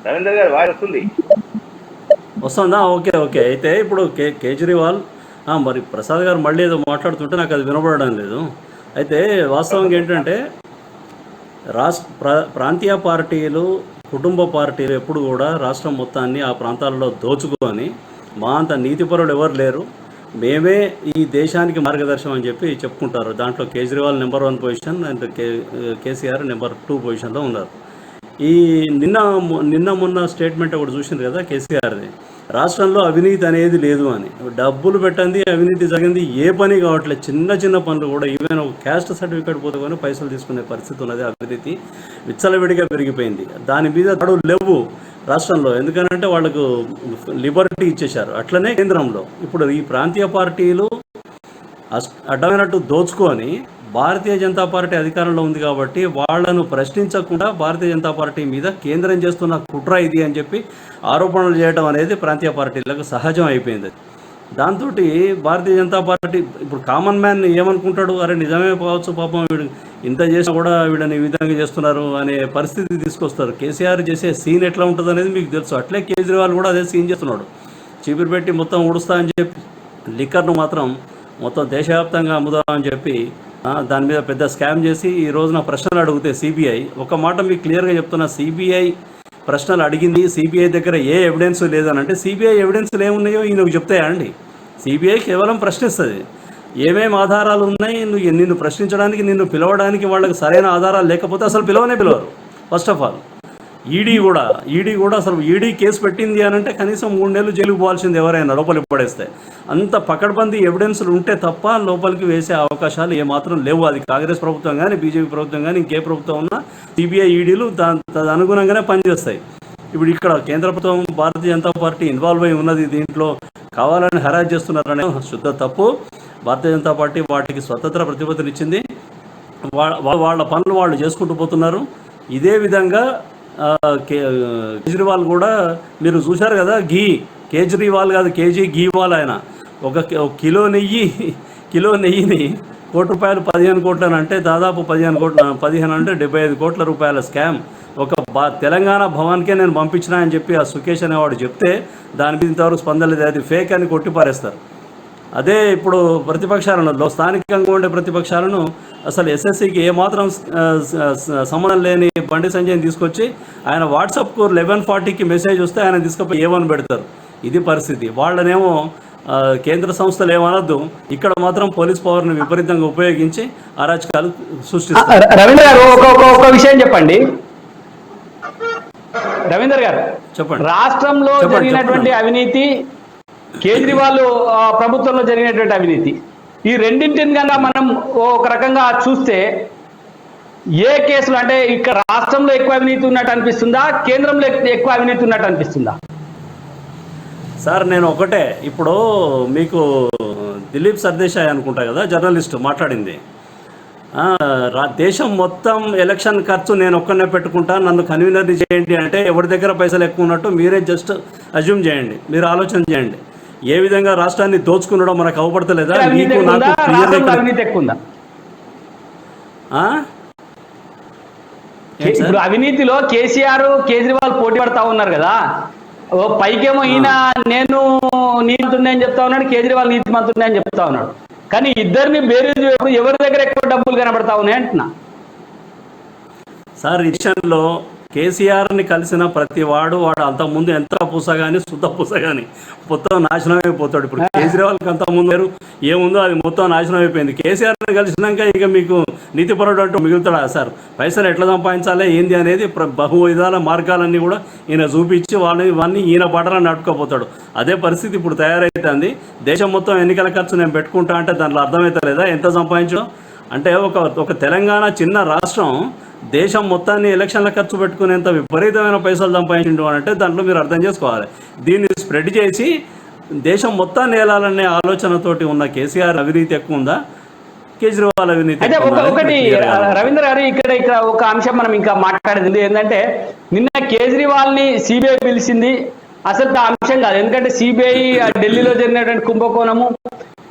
రవీందర్ గారు వాయిస్ వస్తుంది. వస్తుందా? Okay okay. అయితే ఇప్పుడు కేజ్రీవాల్ మరి ప్రసాద్ గారు మళ్ళీ ఏదో మాట్లాడుతుంటే నాకు అది వినపడడం లేదు. అయితే వాస్తవంగా ఏంటంటే ప్రాంతీయ పార్టీలు, కుటుంబ పార్టీలు ఎప్పుడు కూడా రాష్ట్రం మొత్తాన్ని ఆ ప్రాంతాలలో దోచుకొని మా అంత నీతిపరులు ఎవరు లేరు, మేమే ఈ దేశానికి మార్గదర్శనం అని చెప్పి చెప్పుకుంటారు. దాంట్లో Kejriwal number 1 position and KCR number 2 పొజిషన్లో ఉన్నారు. ఈ నిన్న మొన్న స్టేట్మెంట్ ఒకటి చూసింది కదా కేసీఆర్ది, రాష్ట్రంలో అవినీతి అనేది లేదు అని. డబ్బులు పెట్టండి అవినీతి జరిగింది ఏ పని కావట్లేదు. చిన్న పనులు కూడా, ఈవెన్ ఒక క్యాస్ట్ సర్టిఫికేట్ పోతే కానీ పైసలు తీసుకునే పరిస్థితి ఉన్నది. అవినీతి విచ్చలవిడిగా పెరిగిపోయింది. దాని మీద తడులు లేవు రాష్ట్రంలో, ఎందుకనంటే వాళ్ళకు లిబర్టీ ఇచ్చేశారు. అట్లనే కేంద్రంలో ఇప్పుడు ఈ ప్రాంతీయ పార్టీలు అడ్డమైనట్టు దోచుకొని భారతీయ జనతా పార్టీ అధికారంలో ఉంది కాబట్టి వాళ్లను ప్రశ్నించకుండా భారతీయ జనతా పార్టీ మీద కేంద్రం చేస్తున్న కుట్ర ఇది అని చెప్పి ఆరోపణలు చేయడం అనేది ప్రాంతీయ పార్టీలకు సహజం అయిపోయింది. దాంతో భారతీయ జనతా పార్టీ ఇప్పుడు కామన్ మ్యాన్ ఏమనుకుంటాడు, అరే నిజమే కావచ్చు పాపం వీడు ఇంత చేసినా కూడా వీళ్ళని ఈ విధంగా చేస్తున్నారు అనే పరిస్థితి తీసుకొస్తారు. కేసీఆర్ చేసే సీన్ ఎట్లా ఉంటుంది అనేది మీకు తెలుసు. అట్లే కేజ్రీవాల్ కూడా అదే సీన్ చేస్తున్నాడు. చీపురు పెట్టి మొత్తం ఊడుస్తా అని చెప్పి లిక్కర్ను మాత్రం మొత్తం దేశవ్యాప్తంగా అమ్ముదామని చెప్పి దాని మీద పెద్ద స్కామ్ చేసి ఈ రోజున ప్రశ్నలు అడిగితే సిబిఐ, ఒక మాట మీకు క్లియర్గా చెప్తున్నా, సిబిఐ ప్రశ్నలు అడిగింది, సిబిఐ దగ్గర ఏ ఎవిడెన్స్ లేదని. అంటే సిబిఐ ఎవిడెన్స్లు ఏమున్నాయో ఈయనకు చెప్తాయా అండి? సిబిఐ కేవలం ప్రశ్నిస్తుంది. ఏమేమి ఆధారాలు ఉన్నాయి, నిన్ను ప్రశ్నించడానికి, నిన్ను పిలవడానికి వాళ్ళకి సరైన ఆధారాలు లేకపోతే అసలు పిలవరు. ఫస్ట్ ఆఫ్ ఆల్ ఈడీ కూడా అసలు ఈడీ కేసు పెట్టింది అని అంటే కనీసం 3 నెలలు జైలుకు పోవాల్సింది ఎవరైనా లోపలికి పడేస్తే. అంత పకడ్బందీ ఎవిడెన్స్లు ఉంటే తప్ప లోపలికి వేసే అవకాశాలు ఏమాత్రం లేవు. అది కాంగ్రెస్ ప్రభుత్వం కానీ, బీజేపీ ప్రభుత్వం కానీ, ఇంకే ప్రభుత్వం ఉన్నా సిబిఐ ఈడీలు అనుగుణంగానే పనిచేస్తాయి. ఇప్పుడు ఇక్కడ కేంద్ర ప్రభుత్వం, భారతీయ జనతా పార్టీ ఇన్వాల్వ్ అయి ఉన్నది. దీంట్లో కావాలని హెరాస్ చేస్తున్నారనే శుద్ధ తప్పు. భారతీయ జనతా పార్టీ వాటికి స్వతంత్ర ప్రతిపత్తినిచ్చింది. వాళ్ళ పనులు వాళ్ళు చేసుకుంటూ పోతున్నారు. ఇదే విధంగా కేజ్రీవాల్ కూడా మీరు చూశారు కదా, కేజ్రీవాల్ కాదు కేజీ గీవాల్. ఆయన ఒక కిలో నెయ్యిని ₹1 కోటి 15 కోట్లు అంటే దాదాపు 15 అంటే 75 కోట్ల రూపాయల స్కామ్ ఒక తెలంగాణ భవన్కే నేను పంపించినా అని చెప్పి ఆ సుకేష్ అనేవాడు చెప్తే దాని మీద ఇంతవరకు స్పందన లేదు. అది ఫేక్ అని కొట్టిపారేస్తారు. అదే ఇప్పుడు ప్రతిపక్షాలను, స్థానికంగా ఉండే ప్రతిపక్షాలను అసలు ఎస్ఎస్సికి ఏమాత్రం సంబంధం లేని బండి సంజయ్ని తీసుకొచ్చి ఆయన వాట్సాప్కు 11:40కి మెసేజ్ వస్తే ఆయన తీసుకుపోయి A1 పెడతారు. ఇది పరిస్థితి. వాళ్ళనేమో కేంద్ర సంస్థలు ఏమనొద్దు, ఇక్కడ మాత్రం పోలీస్ పవర్ని విపరీతంగా ఉపయోగించి అరాచకాలు సృష్టిస్తారు. రవీంద్ర గారు ఒక విషయం చెప్పండి. రవీందర్ గారు చెప్పండి. రాష్ట్రంలో జరిగినటువంటి అవినీతి, కేజ్రీవాల్ ప్రభుత్వంలో జరిగినటువంటి అవినీతి, ఈ రెండింటిని కన్నా మనం ఒక రకంగా చూస్తే ఏ కేసులు అంటే ఇక్కడ రాష్ట్రంలో ఎక్కువ అవినీతి ఉన్నట్టు అనిపిస్తుందా, కేంద్రంలో ఎక్కువ అవినీతి ఉన్నట్టు అనిపిస్తుందా? సార్ నేను ఒకటే, ఇప్పుడు మీకు దిలీప్ సర్దేశాయ్ అనుకుంటా కదా జర్నలిస్టు మాట్లాడింది, దేశం మొత్తం ఎలక్షన్ ఖర్చు నేను ఒక్కనే పెట్టుకుంటా, నన్ను కన్వీనర్ని చేయండి అంటే ఎవరి దగ్గర పైసలు ఎక్కువ ఉన్నట్టు మీరే జస్ట్ అజ్యూమ్ చేయండి, మీరు ఆలోచన చేయండి. ఏ విధంగా రాష్ట్రాన్ని దోచుకున్నాడో మనకు అవపడతలేదా? మీకు నాకు అవినీతి ఎక్కువ ఉందా? ఇప్పుడు అవినీతిలో కేసీఆర్ కేజ్రీవాల్ పోటీ పడతా ఉన్నారు కదా. పైకేమో ఈయన నేను నీతిమంతుడిని అని చెప్తా ఉన్నాడు, కేజ్రీవాల్ నీతిమంతుడిని అని చెప్తా ఉన్నాడు. కానీ ఇద్దరిని బేరీజు ఎవరి దగ్గర ఎక్కువ డబ్బులు కనబడతా ఉన్నాయి అంటున్నా. సార్ విషయంలో కేసీఆర్ని కలిసిన ప్రతి వాడు అంతకుముందు ఎంత పూసగాని శుద్ధ పూసగాని మొత్తం నాశనం అయిపోతాడు. ఇప్పుడు కేజ్రీవాల్కి అంతకుముందు వేరు ఏముందో అది మొత్తం నాశనం అయిపోయింది. కేసీఆర్ని కలిసినాక ఇక మీకు నీతిపరుడు అంటూ మిగులుతాడా సార్? పైసలు ఎట్లా సంపాదించాలి ఏంది అనేది బహు విధాల మార్గాలన్నీ కూడా ఈయన చూపించి వాళ్ళని ఈయన బాటలను నడుపుకోపోతాడు. అదే పరిస్థితి ఇప్పుడు తయారైతుంది. దేశం మొత్తం ఎన్నికల ఖర్చు నేను పెట్టుకుంటా అంటే దాంట్లో అర్థమవుతలేదా ఎంత సంపాదించడం? అంటే ఒక తెలంగాణ చిన్న రాష్ట్రం దేశం మొత్తాన్ని ఎలక్షన్ల ఖర్చు పెట్టుకునేంత విపరీతమైన పైసలు సంపాదించిండు అని అంటే దాంట్లో మీరు అర్థం చేసుకోవాలి. దీన్ని స్ప్రెడ్ చేసి దేశం మొత్తాన్ని ఏలాలనే ఆలోచనతోటి ఉన్న కేసీఆర్ అవినీతి ఎక్కువ ఉందా, కేజ్రీవాల్ అవినీతి అయితే ఎక్కువ ఉందా అనేది ఒకటి clear గా ఉంది. రవీంద్ర గారు ఇక్కడ ఒక అంశం మనం ఇంకా మాట్లాడేది ఏంటంటే నిన్న కేజ్రీవాల్ ని సిబిఐ పిలిచింది అసలు ఆ అంశం కాదు. ఎందుకంటే సిబిఐ ఢిల్లీలో జరిగినటువంటి కుంభకోణము,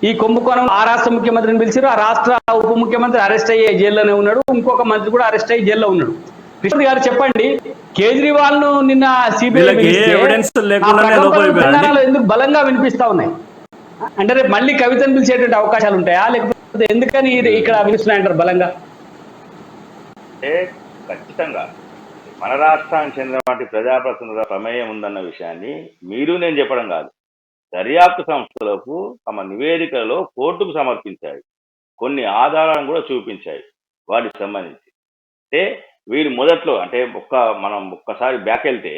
ఈ కుంభకోణం ఆ రాష్ట్ర ముఖ్యమంత్రిని పిలిచారు, ఆ రాష్ట్ర ఉప ముఖ్యమంత్రి అరెస్ట్ అయ్యి జైల్లోనే ఉన్నాడు, ఇంకొక మంత్రి కూడా అరెస్ట్ అయ్యి జైల్లో ఉన్నాడు. కృష్ణ గారు చెప్పండి, కేజ్రీవాల్ ను నిన్న సిబిఐ ఎందుకు బలంగా వినిపిస్తా ఉన్నాయి? అంటే రేపు మళ్ళీ కవితను పిలిచేటువంటి అవకాశాలు ఉంటాయా, లేకపోతే ఎందుకని ఇక్కడ వినిపిస్తున్నాయంటారు బలంగా? అంటే ఖచ్చితంగా మన రాష్ట్రానికి చెందినటువంటి ప్రజాప్రతినిధుల ప్రమేయం ఉందన్న విషయాన్ని మీరు నేను చెప్పడం కాదు, దర్యాప్తు సంస్థలకు తమ నివేదికలలో కోర్టుకు సమర్పించాయి, కొన్ని ఆధారాలను కూడా చూపించాయి వాటికి సంబంధించి. అంటే వీరు మొదట్లో అంటే మనం ఒక్కసారి బ్యాక్ వెళ్తే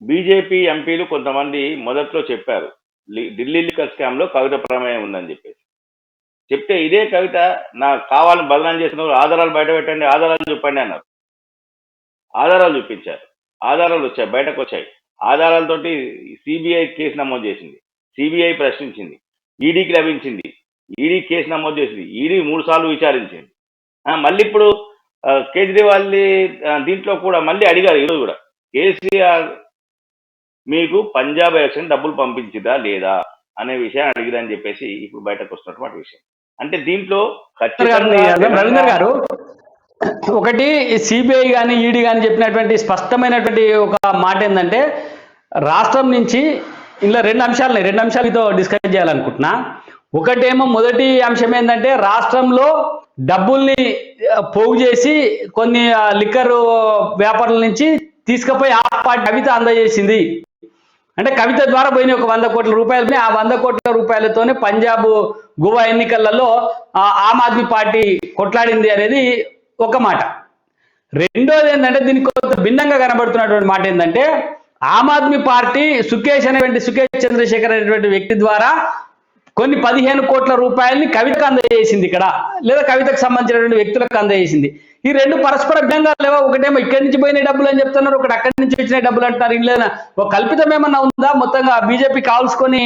బీజేపీ ఎంపీలు కొంతమంది మొదట్లో చెప్పారు ఢిల్లీ లిక్కర్ స్కామ్ లో కవిత ప్రమేయం ఉందని చెప్పేసి. చెప్తే ఇదే కవిత నాకు కావాలని బదనాం చేసిన ఆధారాలు బయట పెట్టండి, ఆధారాలు చూపండి అన్నారు. ఆధారాలు చూపించారు, ఆధారాలు వచ్చాయి, బయటకు వచ్చాయి. ఆధారాలతోటి సిబిఐ కేసు నమోదు చేసింది, సిబిఐ ప్రశ్నించింది, ఈడీకి లభించింది, ఈడీ కేసు నమోదు చేసింది, ఈడీ 3 సార్లు విచారించింది. మళ్ళీ ఇప్పుడు కేజ్రీవాల్ దీంట్లో కూడా మళ్ళీ అడిగారు ఈరోజు కూడా, కేసీఆర్ మీకు పంజాబ్ ఎలక్షన్ డబ్బులు పంపించిందా లేదా అనే విషయాన్ని అడిగిరని చెప్పేసి ఇప్పుడు బయటకు వస్తున్నటువంటి విషయం. అంటే దీంట్లో రవీంద్ర గారు ఒకటి సిబిఐ కానీ ఈడీ కానీ చెప్పినటువంటి స్పష్టమైనటువంటి ఒక మాట ఏంటంటే రాష్ట్రం నుంచి ఇలా 2 అంశాలు 2 అంశాలతో డిస్కస్ చేయాలనుకుంటున్నా. ఒకటేమో మొదటి అంశం ఏంటంటే రాష్ట్రంలో డబ్బుల్ని పోగు చేసి కొన్ని లిక్కర్ వ్యాపారుల నుంచి తీసుకుపోయి ఆ పార్టీ కవిత అందజేసింది. అంటే కవిత ద్వారా పోయిన ఒక 100 కోట్ల రూపాయలని, ఆ 100 కోట్ల రూపాయలతోనే పంజాబ్ గోవా ఎన్నికలలో ఆమ్ ఆద్మీ పార్టీ కొట్లాడింది అనేది ఒక మాట. రెండోది ఏంటంటే దీనికి కొంత భిన్నంగా కనబడుతున్నటువంటి మాట ఏంటంటే ఆమ్ ఆద్మీ పార్టీ సుకేష్ చంద్రశేఖర్ అనేటువంటి వ్యక్తి ద్వారా కొన్ని 15 కోట్ల రూపాయలని కవితకు అందజేసింది ఇక్కడ, లేదా కవితకు సంబంధించినటువంటి వ్యక్తులకు అందజేసింది. ఈ 2 పరస్పర భిన్నంగా లేవా? ఒకటేమో ఇక్కడి నుంచి పోయిన డబ్బులు అని చెప్తున్నారు, ఒకటి అక్కడి నుంచి వచ్చిన డబ్బులు అంటున్నారు. ఇలా ఒక కల్పితం ఏమన్నా ఉందా? మొత్తంగా బీజేపీ కాల్చుకొని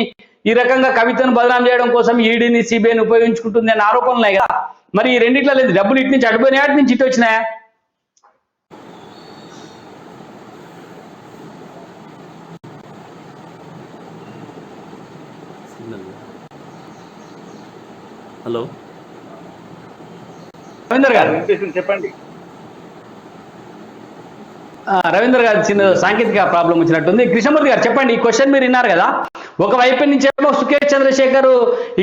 ఈ రకంగా కవితను బదనాం చేయడం కోసం ఈడీని సిబిఐని ఉపయోగించుకుంటుంది అనే ఆరోపణలు ఉన్నాయి కదా. మరి ఈ రెండిట్లో లేదు, డబ్బులు ఇటు నుంచి అడిపోయినాయా, అటు నుంచి ఇటు వచ్చినాయా? హలో రవీంద్ర గారు చెప్పండి. రవీంద్ర గారు చిన్న సాంకేతిక ప్రాబ్లం వచ్చినట్టుంది. కృష్ణమూర్తి గారు చెప్పండి, ఈ క్వశ్చన్ మీరు విన్నారు కదా. ఒకవైపు నుంచి ఏమో సుకేష్ చంద్రశేఖర్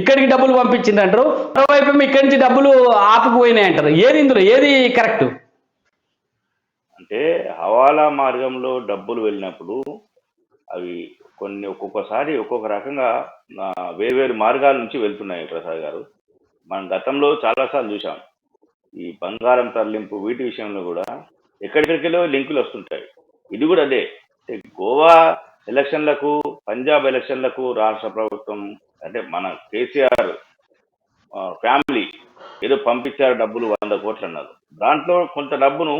ఇక్కడికి డబ్బులు పంపించిందంటారు, మరోవైపు ఏమో ఇక్కడి నుంచి డబ్బులు ఆపుకుపోయినాయి అంటారు. ఏది ఇందులో ఏది కరెక్ట్? అంటే హవాలా మార్గంలో డబ్బులు వెళ్ళినప్పుడు అవి కొన్ని ఒక్కొక్కసారి ఒక్కొక్క రకంగా వేర్వేరు మార్గాల నుంచి వెళ్తున్నాయి ప్రసాద్ గారు. మనం గతంలో చాలాసార్లు చూసాం ఈ బంగారం తరలింపు వీటి విషయంలో కూడా ఎక్కడికెళ్ళో లింకులు వస్తుంటాయి. ఇది కూడా అదే. గోవా ఎలక్షన్లకు పంజాబ్ ఎలక్షన్లకు రాష్ట్ర ప్రభుత్వం అంటే మన కేసీఆర్ ఫ్యామిలీ ఏదో పంపించారు డబ్బులు 100 కోట్లు అన్నారు. దాంట్లో కొంత డబ్బును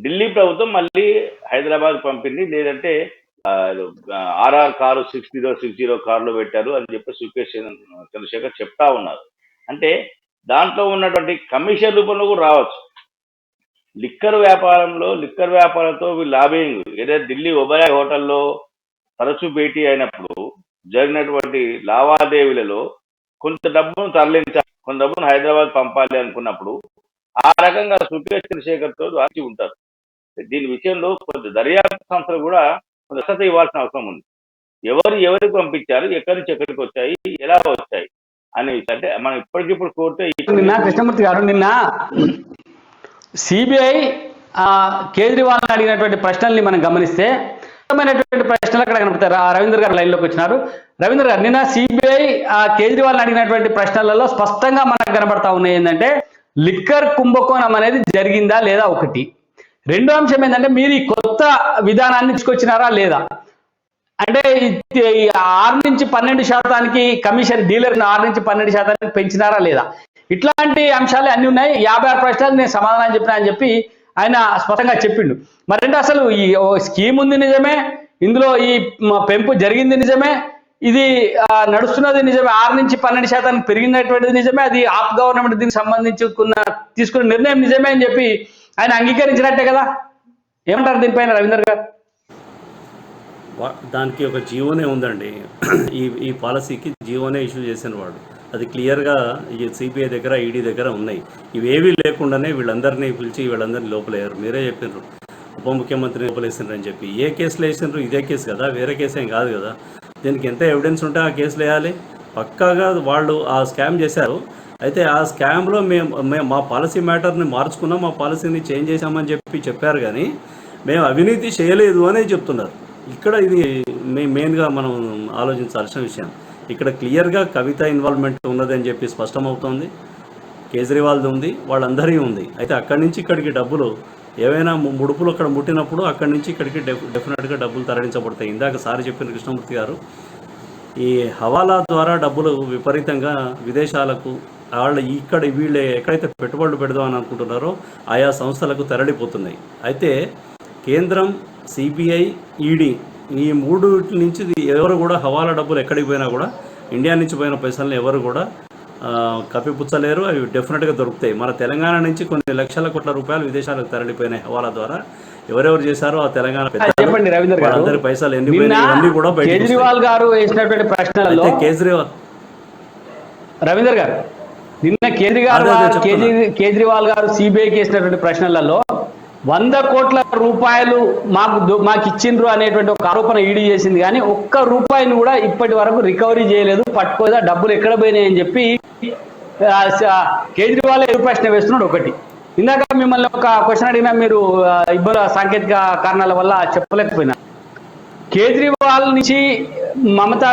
ఢిల్లీ ప్రభుత్వం మళ్ళీ హైదరాబాద్ పంపింది, లేదంటే ఆర్ఆర్ కారు 6060 కారులో పెట్టారు అని చెప్పి సుకేష్ చంద్రశేఖర్ చెప్తా ఉన్నారు. అంటే దాంట్లో ఉన్నటువంటి కమిషన్ రూపంలో కూడా రావచ్చు. లిక్కర్ వ్యాపారంతో వీళ్ళు లాబింగ్ ఏదైతే ఢిల్లీ ఒబరాయ్ హోటల్లో తరచూ భేటీ అయినప్పుడు జరిగినటువంటి లావాదేవీలలో కొంత డబ్బును తరలించాలి, కొంత డబ్బును హైదరాబాద్ పంపాలి అనుకున్నప్పుడు ఆ రకంగా సుకేష్ చంద్రశేఖర్తో రాసి ఉంటారు. దీని విషయంలో కొంత దర్యాప్తు సంస్థలు కూడా కొంత స్పష్టత ఇవ్వాల్సిన అవసరం ఉంది. ఎవరికి పంపించారు, ఎక్కడి నుంచి ఎక్కడికి వచ్చాయి, ఎలా వచ్చాయి అనే విషయం. అంటే మనం ఇప్పటికిప్పుడు కోరితే కృష్ణమూర్తి గారు నిన్న సిబిఐ కేజ్రీవాల్ అడిగినటువంటి ప్రశ్నల్ని మనం గమనిస్తే ప్రశ్నలు అక్కడ కనపడతారు. రవీంద్ర గారు లైన్లోకి వచ్చినారు. రవీంద్ర గారు నిన్న సిబిఐ కేజ్రీవాల్ అడిగినటువంటి ప్రశ్నలలో స్పష్టంగా మనకు కనబడతా ఉన్నాయి ఏంటంటే లిక్కర్ కుంభకోణం అనేది జరిగిందా లేదా ఒకటి. రెండో అంశం ఏంటంటే మీరు ఈ కొత్త విధానాన్ని తీసుకొచ్చినారా లేదా, అంటే 6 నుంచి 12% కమిషన్ డీలర్ 6 నుంచి 12% పెంచినారా లేదా. ఇట్లాంటి అంశాలు అన్ని ఉన్నాయి. 56 ప్రశ్నలు నేను సమాధానం చెప్పినా అని చెప్పి ఆయన స్పష్టంగా చెప్పిండు. మరంటే అసలు ఈ స్కీమ్ ఉంది నిజమే, ఇందులో ఈ పెంపు జరిగింది నిజమే, ఇది నడుస్తున్నది నిజమే, 6 నుంచి 12% పెరిగినటువంటిది నిజమే, అది ఆప్ గవర్నమెంట్ దీనికి సంబంధించి తీసుకున్న నిర్ణయం నిజమే అని చెప్పి ఆయన అంగీకరించినట్టే కదా. ఏమంటారు దీనిపైన రవీందర్ గారు? దానికి ఒక జీవోనే ఉందండి. ఈ పాలసీకి జీవోనే ఇష్యూ చేసిన వాడు, అది క్లియర్గా ఈ సిబిఐ దగ్గర ఈడీ దగ్గర ఉన్నాయి. ఇవేవీ లేకుండానే వీళ్ళందరినీ పిలిచి వీళ్ళందరినీ లోపలేయారు. మీరే చెప్పినారు ఉప ముఖ్యమంత్రిని లోపలేసినారు అని చెప్పి. ఏ కేసులు వేసినారు? ఇదే కేసు కదా, వేరే కేసు ఏం కాదు కదా. దీనికి ఎంత ఎవిడెన్స్ ఉంటే ఆ కేసులు వేయాలి. పక్కాగా వాళ్ళు ఆ స్కామ్ చేశారు. అయితే ఆ స్కామ్లో మేము మా పాలసీ మ్యాటర్ని మార్చుకున్నాం, మా పాలసీని చేంజ్ చేశామని చెప్పారు, కానీ మేము అవినీతి చేయలేదు అనేది చెప్తున్నారు. ఇక్కడ ఇది మెయిన్గా మనం ఆలోచించాల్సిన విషయం. ఇక్కడ క్లియర్గా కవిత ఇన్వాల్వ్మెంట్ ఉన్నదని చెప్పి స్పష్టమవుతోంది. కేజ్రీవాల్ది ఉంది, వాళ్ళందరికీ ఉంది. అయితే అక్కడి నుంచి ఇక్కడికి డబ్బులు ఏవైనా ముడుపులు అక్కడ ముట్టినప్పుడు అక్కడి నుంచి ఇక్కడికి డెఫినెట్గా డబ్బులు తరలించబడతాయి. ఇందాక సార్ చెప్పిన కృష్ణమూర్తి గారు, ఈ హవాలా ద్వారా డబ్బులు విపరీతంగా విదేశాలకు వీళ్ళు ఎక్కడైతే పెట్టుబడులు పెడదామని అనుకుంటున్నారో ఆయా సంస్థలకు తరలిపోతున్నాయి. అయితే కేంద్రం, సిబిఐ, ఈడీ ఈ మూడు నుంచి ఎవరు కూడా హవాలా డబ్బులు ఎక్కడికి పోయినా కూడా ఇండియా నుంచి పోయిన పైసలను ఎవరు కూడా కప్పిపుచ్చలేరు. అవి డెఫినెట్గా దొరుకుతాయి. మన తెలంగాణ నుంచి కొన్ని లక్షల కోట్ల రూపాయలు విదేశాలకు తరలిపోయినాయి హవాలా ద్వారా. ఎవరెవరు చేశారో ఆ తెలంగాణ చెప్పండి రవీందర్ గారు, అందరి పైసలు ఎన్ని అన్ని కూడా కేజ్రీవాల్ గారు వేసినటువంటి ప్రశ్నలలో రవీందర్ గారు నిన్న కేజ్రీవాల్ గారు సిబిఐకి వేసినటువంటి ప్రశ్నలలో 100 కోట్ల రూపాయలు మాకు ఇచ్చిండ్రు అనేటువంటి ఒక ఆరోపణ ఈడీ చేసింది, కానీ ఒక్క రూపాయిని కూడా ఇప్పటి వరకు రికవరీ చేయలేదు, పట్టుకోదా, డబ్బులు ఎక్కడ పోయినాయి అని చెప్పి కేజ్రీవాల్ ప్రశ్న వేస్తున్నాడు. ఒకటి, ఇందాక మిమ్మల్ని ఒక క్వశ్చన్ అడిగినా మీరు ఇబ్బంది సాంకేతిక కారణాల వల్ల చెప్పలేకపోయినా, కేజ్రీవాల్ నుంచి మమతా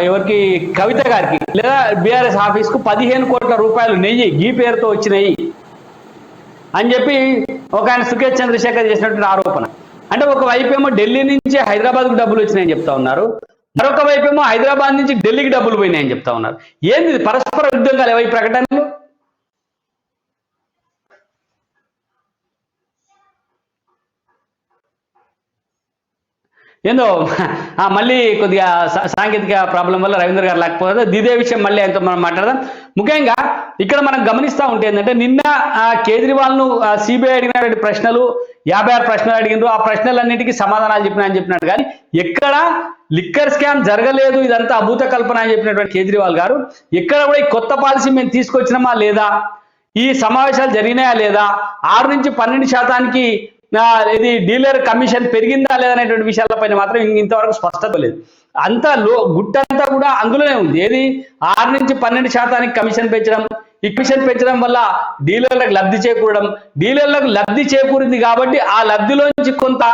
ఎవరికి కవిత గారికి లేదా బీఆర్ఎస్ ఆఫీస్కు 15 కోట్ల రూపాయలు నెయ్యి గీ పేరుతో వచ్చినాయి అని చెప్పి ఒక ఆయన సుఖేష్ చంద్రశేఖర్ చేసినటువంటి ఆరోపణ. అంటే ఒక వైపు ఏమో ఢిల్లీ నుంచి హైదరాబాద్కు డబ్బులు వచ్చినాయని చెప్తా ఉన్నారు, మరొక వైపు ఏమో హైదరాబాద్ నుంచి ఢిల్లీకి డబ్బులు పోయినాయని చెప్తా ఉన్నారు. ఏంది పరస్పర యుద్ధం కాలేవా ఈ ప్రకటనలు? ఏందో మళ్ళీ కొద్దిగా సాంకేతిక ప్రాబ్లం వల్ల రవీంద్ర గారు లేకపోతే ఇదే విషయం మళ్ళీ ఆయనతో మనం మాట్లాడదాం. ముఖ్యంగా ఇక్కడ మనం గమనిస్తూ ఉంటే ఏంటంటే, నిన్న కేజ్రీవాల్ను సిబిఐ అడిగినటువంటి ప్రశ్నలు 56 ప్రశ్నలు అడిగినారు. ఆ ప్రశ్నలన్నిటికీ సమాధానాలు చెప్పినాడు, కానీ ఎక్కడ లిక్కర్ స్కామ్ జరగలేదు, ఇదంతా అభూత కల్పన అని చెప్పినటువంటి కేజ్రీవాల్ గారు ఎక్కడ కూడా ఈ కొత్త పాలసీ మేము తీసుకొచ్చినామా లేదా, ఈ సమావేశాలు జరిగినాయా లేదా, 6 నుంచి 12% ఇది డీలర్ కమిషన్ పెరిగిందా లేదనేటువంటి విషయాలపైన మాత్రం ఇంతవరకు స్పష్టత లేదు. అంతా గుట్టంతా కూడా అందులోనే ఉంది. ఏది 6 నుంచి 12% కమిషన్ పెంచడం, ఈ కమిషన్ పెంచడం వల్ల డీలర్లకు లబ్ధి చేకూరడం, డీలర్లకు లబ్ధి చేకూరింది కాబట్టి ఆ లబ్ధిలోంచి కొంత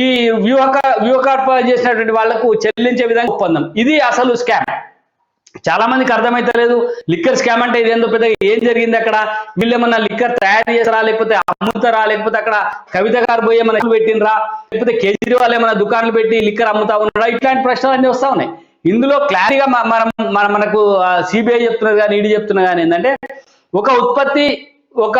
ఈ వ్యూహకల్పన చేసినటువంటి వాళ్లకు చెల్లించే విధంగా ఒప్పందం. ఇది అసలు స్కామ్. చాలా మందికి అర్థమైతలేదు లిక్కర్ స్కామ్ అంటే ఇదేందో పెద్దగా ఏం జరిగింది, అక్కడ వీళ్ళు ఏమన్నా లిక్కర్ తయారు చేస్తారా, లేకపోతే అమ్ముతారా, లేకపోతే అక్కడ కవిత గారు పోయి ఏమన్నా పెట్టినరా, లేకపోతే కేజ్రీవాల్ ఏమన్నా దుకాణాలు పెట్టి లిక్కర్ అమ్ముతా ఉన్నారా, ఇట్లాంటి ప్రశ్నలు అన్నీ వస్తా ఉన్నాయి. ఇందులో క్లారిటీగా మనకు సిబిఐ చెప్తున్నది కానీ ఈడీ చెప్తున్నది కానీ ఏంటంటే, ఒక ఉత్పత్తి ఒక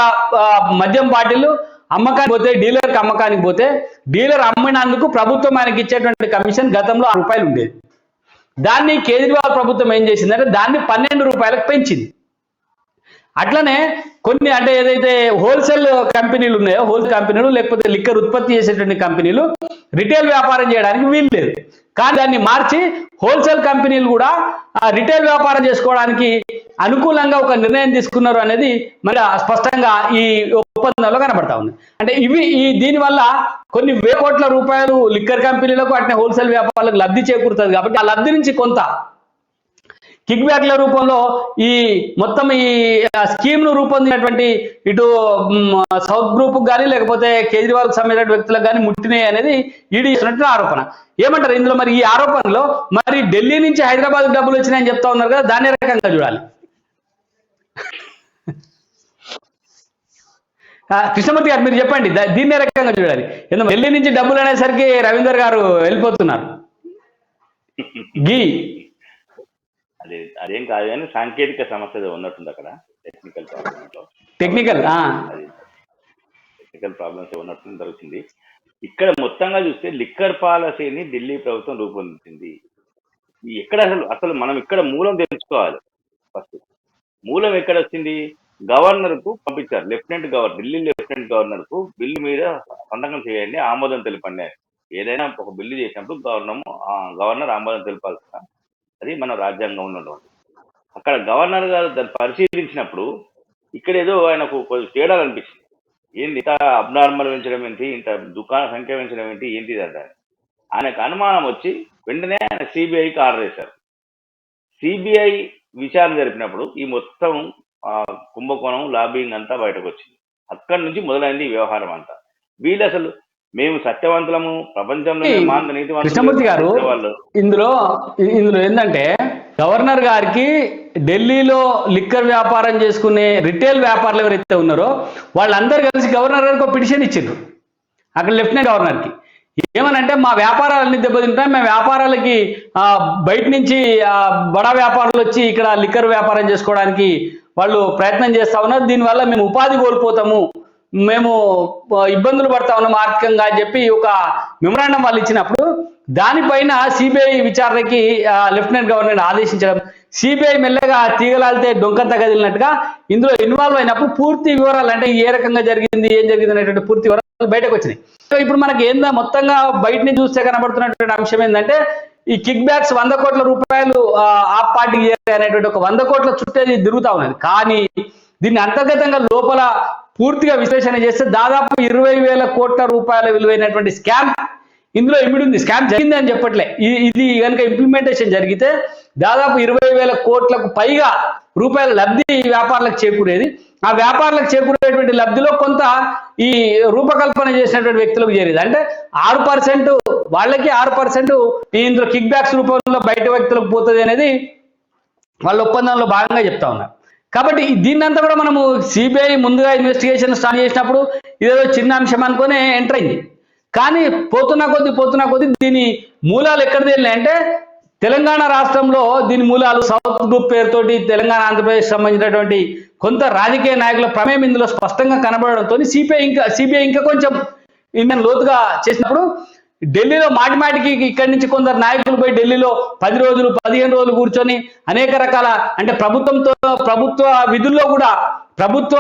మద్యం బాటిల్ అమ్మకానికి పోతే, డీలర్కి అమ్మకానికి పోతే, డీలర్ అమ్మినందుకు ప్రభుత్వం ఆయనకి ఇచ్చేటువంటి కమిషన్ గతంలో 6 రూపాయలు ఉండేది. దాన్ని కేజ్రీవాల్ ప్రభుత్వం ఏం చేసిందంటే దాన్ని 12 రూపాయలకు పెంచింది. అట్లనే కొన్ని అంటే ఏదైతే హోల్సేల్ కంపెనీలు ఉన్నాయో, హోల్సేల్ కంపెనీలు లేకపోతే లిక్కర్ ఉత్పత్తి చేసేటువంటి కంపెనీలు రిటైల్ వ్యాపారం చేయడానికి వీలు లేదు, కానీ దాన్ని మార్చి హోల్సేల్ కంపెనీలు కూడా రిటైల్ వ్యాపారం చేసుకోవడానికి అనుకూలంగా ఒక నిర్ణయం తీసుకున్నారు అనేది మరి స్పష్టంగా ఈ ఒప్పందంలో కనబడతా ఉంది. అంటే దీనివల్ల కొన్ని వేల కోట్ల రూపాయలు లిక్కర్ కంపెనీలకు అట్నే హోల్సేల్ వ్యాపారాలకు లబ్ధి చేకూరుతుంది. కాబట్టి ఆ లబ్ధి నుంచి కొంత కిక్ బ్యాక్ల రూపంలో ఈ మొత్తం ఈ స్కీమ్ ను రూపొందినటువంటి ఇటు సౌత్ గ్రూప్ కానీ లేకపోతే కేజ్రీవాల్ సంబంధించిన వ్యక్తులకు కానీ ముట్టినాయి అనేది ఈడీ చేసినట్టు ఆరోపణ. ఏమంటారు ఇందులో? మరి ఈ ఆరోపణలో మరి ఢిల్లీ నుంచి హైదరాబాద్ డబ్బులు వచ్చినాయని చెప్తా ఉన్నారు కదా, దాన్ని రకంగా చూడాలి. కృష్ణమూర్తి గారు మీరు చెప్పండి, దీన్ని రకంగా చూడాలి. ఎందుకంటే ఢిల్లీ నుంచి డబ్బులు అనేసరికి రవీందర్ గారు వెళ్ళిపోతున్నారు. అదేం కాదు కానీ సాంకేతిక సమస్య ఉన్నట్టుంది అక్కడ. టెక్నికల్ ప్రాబ్లమ్లో టెక్నికల్ అది టెక్నికల్ ప్రాబ్లమ్స్ ఉన్నట్టు జరుగుతుంది. ఇక్కడ మొత్తంగా చూస్తే లిక్కర్ పాలసీని ఢిల్లీ ప్రభుత్వం రూపొందించింది. ఎక్కడ అసలు మనం ఇక్కడ మూలం తెలుసుకోవాలి. ఫస్ట్ మూలం ఎక్కడ వచ్చింది? గవర్నర్ కు పంపించారు. ఢిల్లీ లెఫ్టినెంట్ గవర్నర్ కు బిల్లు మీద సంతకం చేయండి, ఆమోదం తెలపండి. ఏదైనా ఒక బిల్లు చేసినప్పుడు గవర్నర్ ఆమోదం తెలపాలి. అది మన రాజ్యాంగంలో ఉన్నటువంటి. అక్కడ గవర్నర్ గారు దాన్ని పరిశీలించినప్పుడు ఇక్కడ ఏదో ఆయనకు కొంచెం తేడాలు అనిపించింది. ఏంటి ఇంత అబ్నార్మల్ పెంచడం ఏంటి, ఇంత దుకాణ సంఖ్య పెంచడం ఏంటి, ఏంటిది అంటే ఆయనకు అనుమానం వచ్చి వెంటనే ఆయన సిబిఐకి ఆర్డర్ చేశారు. సిబిఐ విచారణ జరిపినప్పుడు ఈ మొత్తం కుంభకోణం లాబింగ్ అంతా బయటకు వచ్చింది. అక్కడి నుంచి మొదలైంది ఈ వ్యవహారం అంతా. వీళ్ళు అసలు మేము సత్యవంతులము, ప్రపంచంలో కృష్ణమూర్తి గారు ఇందులో ఏంటంటే గవర్నర్ గారికి ఢిల్లీలో లిక్కర్ వ్యాపారం చేసుకునే రిటైల్ వ్యాపారులు ఎవరైతే ఉన్నారో వాళ్ళందరూ కలిసి గవర్నర్ గారికి ఒక పిటిషన్ ఇచ్చిండ్రు అక్కడ లెఫ్టినెంట్ గవర్నర్కి. ఏమనంటే మా వ్యాపారాలన్నీ దెబ్బతింటాయి, మేము వ్యాపారాలకి బయట నుంచి బడా వ్యాపారులు వచ్చి ఇక్కడ లిక్కర్ వ్యాపారం చేసుకోవడానికి వాళ్ళు ప్రయత్నం చేస్తా ఉన్నారు, దీనివల్ల మేము ఉపాధి కోల్పోతాము, మేము ఇబ్బందులు పడతా ఉన్నాం ఆర్థికంగా అని చెప్పి ఒక మెమరాండం వాళ్ళు ఇచ్చినప్పుడు దానిపైన సిబిఐ విచారణకి లెఫ్టినెంట్ గవర్నర్ ఆదేశించడం, సిబిఐ మెల్లగా తీగలాలితే డొంకంత కదిలినట్టుగా ఇందులో ఇన్వాల్వ్ అయినప్పుడు పూర్తి వివరాలు అంటే ఏ రకంగా జరిగింది, ఏం జరిగింది అనేటువంటి పూర్తి వివరాలు బయటకు వచ్చినాయి. సో ఇప్పుడు మనకి ఏందా మొత్తంగా బయట నుంచి చూస్తే కనబడుతున్నటువంటి అంశం ఏంటంటే ఈ కిక్ బ్యాక్స్ 100 కోట్ల రూపాయలు ఆ పార్టీకి అనేటువంటి ఒక 100 కోట్ల చుట్టేది తిరుగుతా ఉన్నది. కానీ దీన్ని అంతర్గతంగా లోపల పూర్తిగా విశ్లేషణ చేస్తే దాదాపు 20,000 కోట్ల రూపాయల విలువైనటువంటి స్కామ్ ఇందులో ఇమిడి ఉంది. స్కామ్ జరిగింది అని చెప్పట్లే, ఇది కనుక ఇంప్లిమెంటేషన్ జరిగితే దాదాపు 20,000 కోట్లకు పైగా రూపాయల లబ్ధి వ్యాపారులకు చేకూరేది. ఆ వ్యాపారులకు చేకూరేటువంటి లబ్ధిలో కొంత ఈ రూపకల్పన చేసినటువంటి వ్యక్తులకు చేరేది. అంటే 6% వాళ్ళకి 6% ఇందులో కిక్ బ్యాక్స్ రూపంలో బయట వ్యక్తులకు పోతుంది అనేది వాళ్ళ ఒప్పందంలో భాగంగా చెప్తా ఉన్నారు. కాబట్టి దీన్నంతా కూడా మనము సిబిఐ ముందుగా ఇన్వెస్టిగేషన్ స్టార్ట్ చేసినప్పుడు ఇదేదో చిన్న అంశం అనుకునే ఎంటర్ అయింది. కానీ పోతున్నా కొద్దీ దీని మూలాలు ఎక్కడ తేలినాయంటే తెలంగాణ రాష్ట్రంలో దీని మూలాలు సౌత్ గ్రూప్ పేరుతోటి తెలంగాణ ఆంధ్రప్రదేశ్ సంబంధించినటువంటి కొంత రాజకీయ నాయకుల ప్రమేయం ఇందులో స్పష్టంగా కనబడడంతో సిబిఐ ఇంకా కొంచెం ఇండియన్ లోతుగా చేసినప్పుడు ఢిల్లీలో మాటిమాటికి ఇక్కడి నుంచి కొందరు నాయకులు పోయి ఢిల్లీలో 10 రోజులు 15 రోజులు కూర్చొని అనేక రకాల అంటే ప్రభుత్వ విధుల్లో కూడా ప్రభుత్వ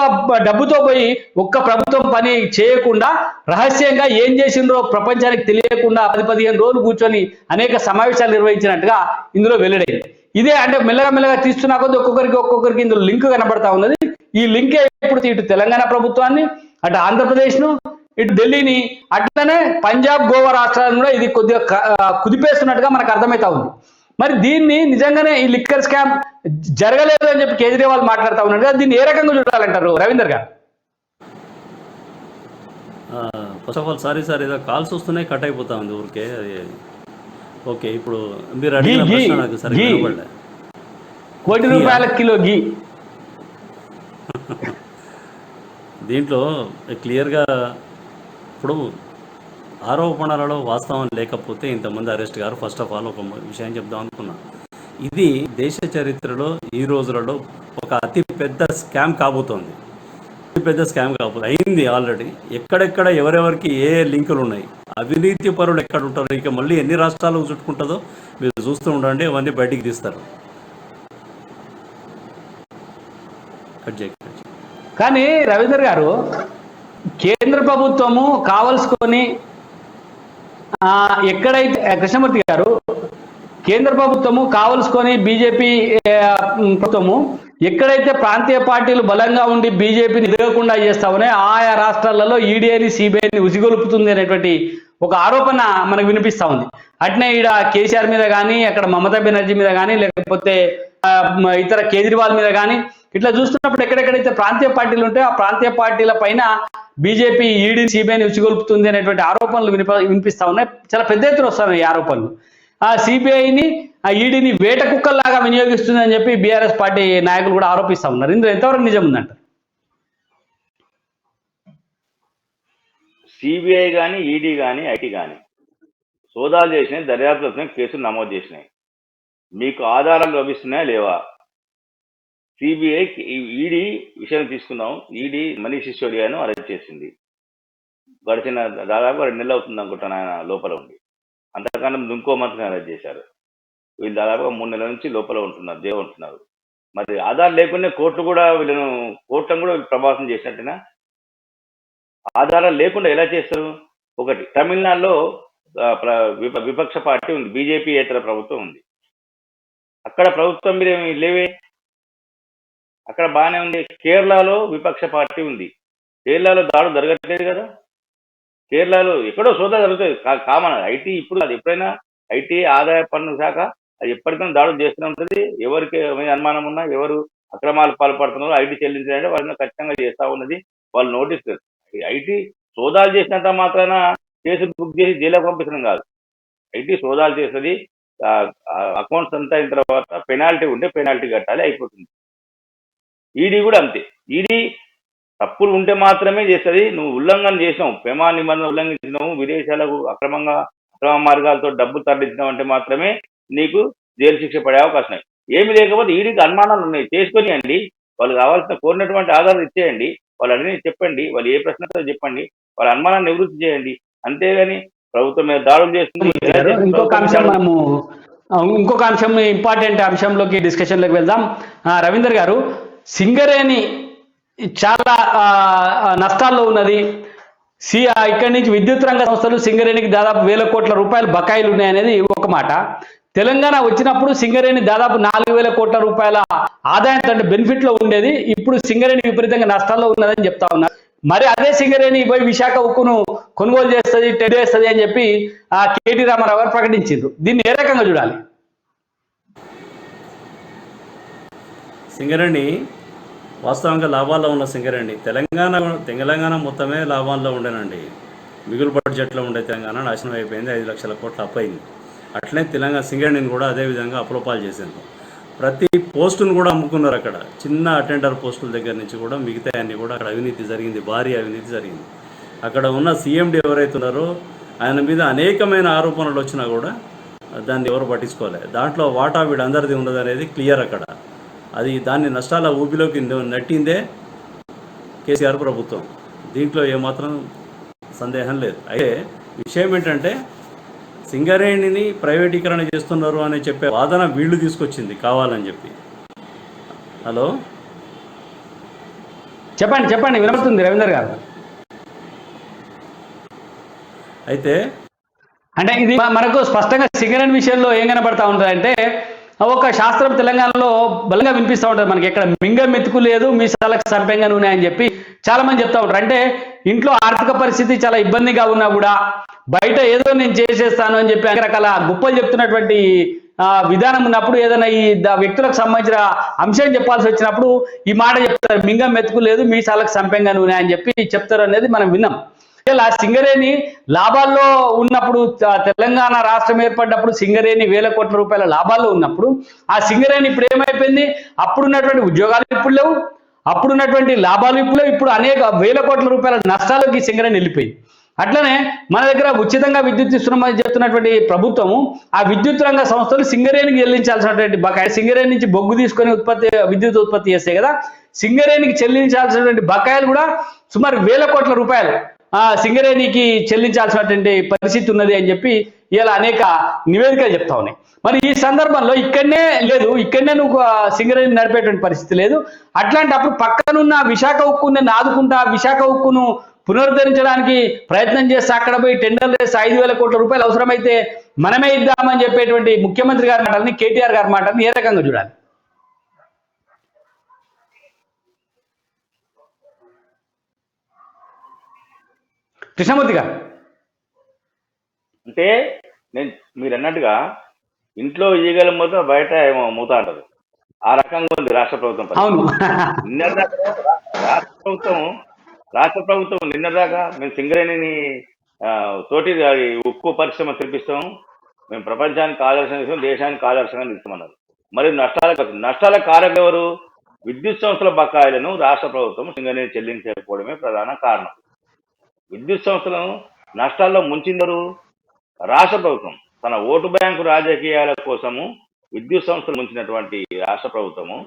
డబ్బుతో పోయి ఒక్క ప్రభుత్వం పని చేయకుండా రహస్యంగా ఏం చేసిండ్రో ప్రపంచానికి తెలియకుండా 10-15 రోజులు కూర్చొని అనేక సమావేశాలు నిర్వహించినట్టుగా ఇందులో వెల్లడైంది. ఇదే అంటే మెల్లగా తీస్తున్నా కొద్ది ఒక్కొక్కరికి ఇందులో లింక్ కనబడతా ఉన్నది. ఈ లింకే ఇప్పుడు ఇటు తెలంగాణ ప్రభుత్వాన్ని, అటు ఆంధ్రప్రదేశ్ను, ఇటు ఢిల్లీని, అట్లనే పంజాబ్, గోవా రాష్ట్రాలను కూడా ఇది కొద్దిగా కుదిపేస్తున్నట్టుగా మనకు అర్థమవుతా ఉంది. మరి దీన్ని నిజంగానే ఈ లిక్కర్ స్కామ్ జరగలేదు అని చెప్పి కేజ్రీవాల్ మాట్లాడుతూ ఉన్నాడు. దీన్ని ఏ రకంగా చూడాలంటారు రవీందర్ గారు? ఫస్ట్ ఆఫ్ ఆల్ సారీ ఏదో కాల్స్ వస్తున్నాయి, కట్ అయిపోతా ఉంది ఊరికే. ఓకే, ఇప్పుడు మీరు అడిగిన ప్రశ్న నాకు సరిగ్గా వినపడలే. ₹1 కిలో ఘీ దీంట్లో క్లియర్గా ఇప్పుడు ఆరోపణలలో వాస్తవం లేకపోతే ఇంతమంది అరెస్ట్ గారు. ఫస్ట్ ఆఫ్ ఆల్ ఒక విషయం చెప్దాం అనుకున్నా, ఇది దేశ చరిత్రలో ఈ రోజులలో ఒక అతి పెద్ద స్కామ్ కాబోతోంది. అయింది ఆల్రెడీ. ఎక్కడెక్కడ ఎవరెవరికి ఏ లింకులు ఉన్నాయి, అవినీతి పరులు ఎక్కడ ఉంటారు, ఇక మళ్ళీ ఎన్ని రాష్ట్రాలకు చుట్టుకుంటుందో మీరు చూస్తూ ఉండండి, అవన్నీ బయటికి తీస్తారు. కానీ రవీందర్ గారు, కేంద్ర ప్రభుత్వము కావలసుకొని ఎక్కడైతే కృష్ణమూర్తి గారు కేంద్ర ప్రభుత్వము కావలసుకొని బీజేపీ ప్రభుత్వము ఎక్కడైతే ప్రాంతీయ పార్టీలు బలంగా ఉండి బీజేపీని ఎదగకుండా చేస్తా ఉన్నాయి ఆయా రాష్ట్రాలలో ఈడీని సిబిఐని ఉసిగొలుపుతుంది అనేటువంటి ఒక ఆరోపణ మనకు వినిపిస్తా ఉంది. అట్నే ఈడ కేసీఆర్ మీద కానీ, అక్కడ మమతా బెనర్జీ మీద కానీ, లేకపోతే ఇతర కేజ్రీవాల్ మీద కానీ ఇట్లా చూస్తున్నప్పుడు ఎక్కడెక్కడైతే ప్రాంతీయ పార్టీలు ఉంటాయో ఆ ప్రాంతీయ పార్టీల పైన బీజేపీ ఈడీ సిబిఐని ఉసిగొలుపుతుంది అనేటువంటి ఆరోపణలు వినిపిస్తా ఉన్నాయి. చాలా పెద్ద ఎత్తున వస్తున్నాయి ఈ ఆరోపణలు. ఆ సిబిఐని ఆ ఈడీని వేట కుక్కల్లాగా వినియోగిస్తుంది అని చెప్పి బీఆర్ఎస్ పార్టీ నాయకులు కూడా ఆరోపిస్తా ఉన్నారు. ఇందులో ఎంతవరకు నిజం ఉందంట? సిబిఐ కానీ, ఈడీ కానీ, ఐటీ కానీ సోదాలు చేసినాయి, దర్యాప్తు కేసులు నమోదు చేసినాయి. మీకు ఆధారాలు లభిస్తున్నాయా లేవా? సిబిఐ ఈడీ విషయం తీసుకుందాం. ఈడీ మనీష్ సిసోడియాను అరెస్ట్ చేసింది. గడిచిన దాదాపు 2 నెలలు అవుతుంది అనుకుంటాను ఆయన లోపల ఉండి. అంతకన్నా ముందు ఇంకో మంత్రిని అరెస్ట్ చేశారు. వీళ్ళు దాదాపుగా 3 నెలల నుంచి లోపల ఉంటున్నారు, జైలు ఉంటున్నారు. మరి ఆధార్ లేకుండా కోర్టులను కూడా వీళ్ళు ప్రభావితం చేసినట్టునా? ఆధారాలు లేకుండా ఎలా చేస్తారు? ఒకటి, తమిళనాడులో విపక్ష పార్టీ ఉంది, బీజేపీ ఏతర ప్రభుత్వం ఉంది. అక్కడ ప్రభుత్వం మీద ఏమి లేవే, అక్కడ బాగానే ఉంది. కేరళలో విపక్ష పార్టీ ఉంది, కేరళలో దాడులు జరగట్లేదు కదా. కేరళలో ఎక్కడో సోదా జరుగుతుంది, కామన్. ఐటీ ఇప్పుడు అది ఎప్పుడైనా ఐటీ ఆదాయ పన్ను శాఖ అది ఎప్పటికైనా దాడులు చేస్తూనే ఉంటుంది. ఎవరికి అనుమానం ఉన్నా, ఎవరు అక్రమాలు పాల్పడుతున్నారో ఐటీ చెల్లించాలంటే వాళ్ళని ఖచ్చితంగా చేస్తూ ఉన్నది. వాళ్ళు నోటీస్ ఐటీ సోదాలు చేసినంత మాత్రాన కేసు బుక్ చేసి జైలుకు పంపిస్తున్నాం కాదు. ఐటీ సోదాలు చేస్తుంది, అకౌంట్స్ అంతా అయిన తర్వాత పెనాల్టీ ఉంటే పెనాల్టీ కట్టాలి, అయిపోతుంది. ఈడీ కూడా అంతే. ఈడీ తప్పులు ఉంటే మాత్రమే చేస్తుంది. నువ్వు ఉల్లంఘన చేసినావు, ప్రమాణ నిబంధన ఉల్లంఘించినావు, విదేశాలకు అక్రమ మార్గాలతో డబ్బు తరలించినావు అంటే మాత్రమే నీకు జైలు శిక్ష పడే అవకాశం ఉన్నాయి. ఏమి లేకపోతే ఈడీకి అనుమానాలు ఉన్నాయి, చేసుకొని అండి. వాళ్ళు కావాల్సిన కోరినటువంటి ఆధారాలు ఇచ్చేయండి, వాళ్ళు అడిగి చెప్పండి, వాళ్ళు ఏ ప్రశ్నతో చెప్పండి, వాళ్ళ అనుమానాన్ని నివృత్తి చేయండి. అంతేగాని ప్రభుత్వం మీద దాడులు చేస్తుంది. ఇంకొక అంశం ఇంపార్టెంట్ అంశంలోకి డిస్కషన్లోకి వెళ్దాం. రవీందర్ గారు, సింగరేణి చాలా నష్టాల్లో ఉన్నది. ఇక్కడి నుంచి విద్యుత్ రంగ సంస్థలు సింగరేణికి దాదాపు 1000 కోట్ల రూపాయలు బకాయిలు ఉన్నాయనేది ఒక మాట. తెలంగాణ వచ్చినప్పుడు సింగరేణి దాదాపు 4000 కోట్ల రూపాయల ఆదాయంతో బెనిఫిట్ లో ఉండేది. ఇప్పుడు సింగరేణి విపరీతంగా నష్టాల్లో ఉన్నదని చెప్తా ఉన్నారు. మరి అదే సింగరేణి పోయి విశాఖ ఉక్కును కొనుగోలు చేస్తుంది, టెండర్ చేస్తుంది అని చెప్పి కేటీ రామారావు గారు ప్రకటించారు. దీన్ని ఏ రకంగా చూడాలి? సింగరేణి వాస్తవంగా లాభాల్లో ఉన్న సింగరేణి తెలంగాణ మొత్తమే లాభాల్లో ఉండేనండి. మిగులు బడ్జెట్లో ఉండే తెలంగాణ నాశనం అయిపోయింది, 5 లక్షల కోట్ల అప్పయింది. అట్లనే తెలంగాణ సింగరేణిని కూడా అదేవిధంగా అప్రూపాలు చేశారు. ప్రతి పోస్టును కూడా అమ్ముకున్నారు. అక్కడ చిన్న అటెండర్ పోస్టుల దగ్గర నుంచి కూడా మిగతా అన్ని కూడా అక్కడ అవినీతి జరిగింది, భారీ అవినీతి జరిగింది. అక్కడ ఉన్న సీఎండీ ఎవరైతే ఉన్నారో ఆయన మీద అనేకమైన ఆరోపణలు వచ్చినా కూడా దాన్ని ఎవరు పట్టించుకోలేదు. దాంట్లో వాటా వీడందరిది ఉన్నది అనేది క్లియర్. అక్కడ దాన్ని నష్టాల ఊపిలోకి నట్టిందే కేసీఆర్ ప్రభుత్వం. దీంట్లో ఏమాత్రం సందేహం లేదు. అయితే విషయం ఏంటంటే సింగరేణిని ప్రైవేటీకరణ చేస్తున్నారు అని చెప్పే వాదన వీళ్ళు తీసుకొచ్చింది కావాలని చెప్పి. హలో, చెప్పండి వినపడుతుంది రవీందర్ గారు. అయితే అంటే ఇది మనకు స్పష్టంగా సింగరేణి విషయంలో ఏం కనబడతా ఉంటుంది అంటే, ఒక శాస్త్రం తెలంగాణలో బలంగా వినిపిస్తూ ఉంటుంది మనకి. ఎక్కడ మింగ మెతుకు లేదు, మీసాలకు సంపెంగా నూనె అని చెప్పి చాలా మంది చెప్తా ఉంటారు. అంటే ఇంట్లో ఆర్థిక పరిస్థితి చాలా ఇబ్బందిగా ఉన్నా కూడా బయట ఏదో నేను చేసేస్తాను అని చెప్పి అన్ని రకాల గుప్పలు చెప్తున్నటువంటి విధానం ఉన్నప్పుడు, ఏదైనా ఈ వ్యక్తులకు సంబంధించిన అంశం చెప్పాల్సి వచ్చినప్పుడు ఈ మాట చెప్తారు, మింగ మెతుకు లేదు, మీసాలకు సంపెంగా నూనె అని చెప్పి చెప్తారు అనేది మనం విన్నాం. ఇలా సింగరేణి లాభాల్లో ఉన్నప్పుడు, తెలంగాణ రాష్ట్రం ఏర్పడినప్పుడు సింగరేణి 1000 కోట్ల రూపాయల లాభాల్లో ఉన్నప్పుడు ఆ సింగరేణి ఇప్పుడు ఏమైపోయింది? అప్పుడున్నటువంటి ఉద్యోగాలు ఇప్పుడు లేవు, అప్పుడున్నటువంటి లాభాలు ఇప్పుడు లేవు. ఇప్పుడు అనేక 1000 కోట్ల రూపాయల నష్టాలకి సింగరేణి వెళ్ళిపోయింది. అట్లనే మన దగ్గర ఉచితంగా విద్యుత్ ఇస్తున్నామని చెప్తున్నటువంటి ప్రభుత్వము ఆ విద్యుత్ రంగ సంస్థలు సింగరేణికి చెల్లించాల్సినటువంటి బకాయి, సింగరేణి నుంచి బొగ్గు తీసుకొని విద్యుత్ ఉత్పత్తి చేస్తాయి కదా, సింగరేణికి చెల్లించాల్సినటువంటి బకాయిలు కూడా సుమారు 1000 కోట్ల రూపాయలు సింగరేణికి చెల్లించాల్సినటువంటి పరిస్థితి ఉన్నది అని చెప్పి ఇలా అనేక నివేదికలు చెప్తా ఉన్నాయి. మరి ఈ సందర్భంలో ఇక్కడనే నువ్వు సింగరేణి నడిపేటువంటి పరిస్థితి లేదు. అట్లాంటప్పుడు పక్కనున్న విశాఖ ఉక్కుని ఆదుకుంటా, విశాఖ ఉక్కును పునరుద్ధరించడానికి ప్రయత్నం చేస్తే అక్కడ పోయి టెండర్లు వేసి 5000 కోట్ల రూపాయలు అవసరమైతే మనమే ఇద్దామని చెప్పేటువంటి ముఖ్యమంత్రి గారి మాటలని, కేటీఆర్ గారి మాటలని ఏ రకంగా చూడాలి? కృష్ణమూర్తి గారు, అంటే మీరు అన్నట్టుగా ఇంట్లో ఈగల మూత బయట ఏమో మూత అంటారు, ఆ రకంగా ఉంది రాష్ట్ర ప్రభుత్వం. అవును, రాష్ట్ర ప్రభుత్వం నిన్నదాకా మేము సింగరేణిని తోటి ఉక్కు పరిశ్రమ తెప్పిస్తాము, మేము ప్రపంచానికి ఆదర్శంగా ఇస్తాం, దేశానికి ఆదర్శంగా ఇస్తామన్నారు. మరి నష్టాల కారకులు ఎవరు? విద్యుత్ సంస్థల బకాయిలను రాష్ట్ర ప్రభుత్వం సింగరేణి చెల్లించకపోవడమే ప్రధాన కారణం. విద్యుత్ సంస్థలను నష్టాల్లో ముంచిందరు రాష్ట్ర ప్రభుత్వం. తన ఓటు బ్యాంకు రాజకీయాల కోసము విద్యుత్ సంస్థలు ముంచినటువంటి రాష్ట్ర ప్రభుత్వము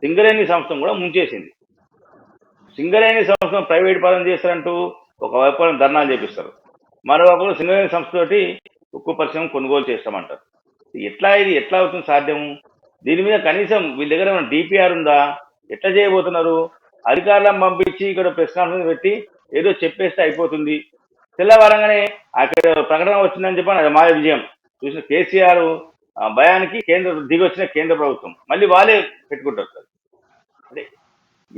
సింగరేణి సంస్థను కూడా ముంచేసింది. సింగరేణి సంస్థను ప్రైవేట్ పరం చేస్తారంటూ ఒకవైపు ధర్నాలు చేపిస్తారు, మరోవైపు సింగరేణి సంస్థతోటి ఉక్కు పరిశ్రమ కొనుగోలు చేస్తామంటారు. ఇది ఎట్లా అవుతుంది సాధ్యము? దీని మీద కనీసం వీళ్ళ దగ్గర ఏమైనా డిపిఆర్ ఉందా? ఎట్లా చేయబోతున్నారు? అధికారులను పంపించి ఇక్కడ ప్రెస్ కాన్ఫరెన్స్ పెట్టి ఏదో చెప్పేస్తే అయిపోతుంది, తెల్లవారంగానే అక్కడ ప్రకటన వచ్చిందని చెప్పని అది మాయ విజయం చూసిన కేసీఆర్ భయానికి దిగి వచ్చిన కేంద్ర ప్రభుత్వం మళ్ళీ వాళ్ళే పెట్టుకుంటారు సార్. అంటే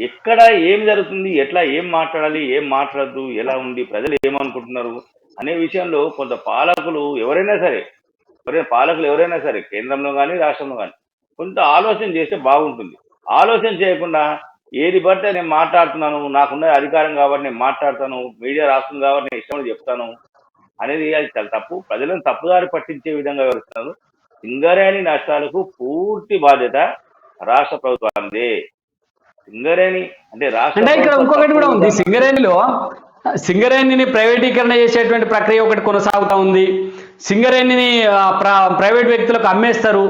ఎక్కడ ఏం జరుగుతుంది, ఎట్లా ఏం మాట్లాడాలి, ఏం మాట్లాడద్దు, ఎలా ఉంది, ప్రజలు ఏమనుకుంటున్నారు అనే విషయంలో కొంత పాలకులు ఎవరైనా సరే కేంద్రంలో కానీ రాష్ట్రంలో కానీ కొంత ఆలోచన చేస్తే బాగుంటుంది. ఆలోచన చేయకుండా ఏది పడితే నేను మాట్లాడుతున్నాను, నాకున్న అధికారం కాబట్టి నేను మాట్లాడతాను, మీడియా రాస్తుంది కాబట్టి నేను ఇష్టం చెప్తాను అనేది అది చాలా తప్పు. ప్రజలను తప్పుదారి పట్టించే విధంగా వ్యవహరిస్తున్నారు. సింగరేణి నష్టాలకు పూర్తి బాధ్యత రాష్ట్ర ప్రభుత్వానిదే. సింగరేణి అంటే అంటే ఇక్కడ ఇంకొకటి కూడా ఉంది, సింగరేణిని ప్రైవేటీకరణ చేసేటువంటి ప్రక్రియ ఒకటి కొనసాగుతా ఉంది. సింగరేణిని ప్రైవేట్ వ్యక్తులకు అమ్మేస్తారు,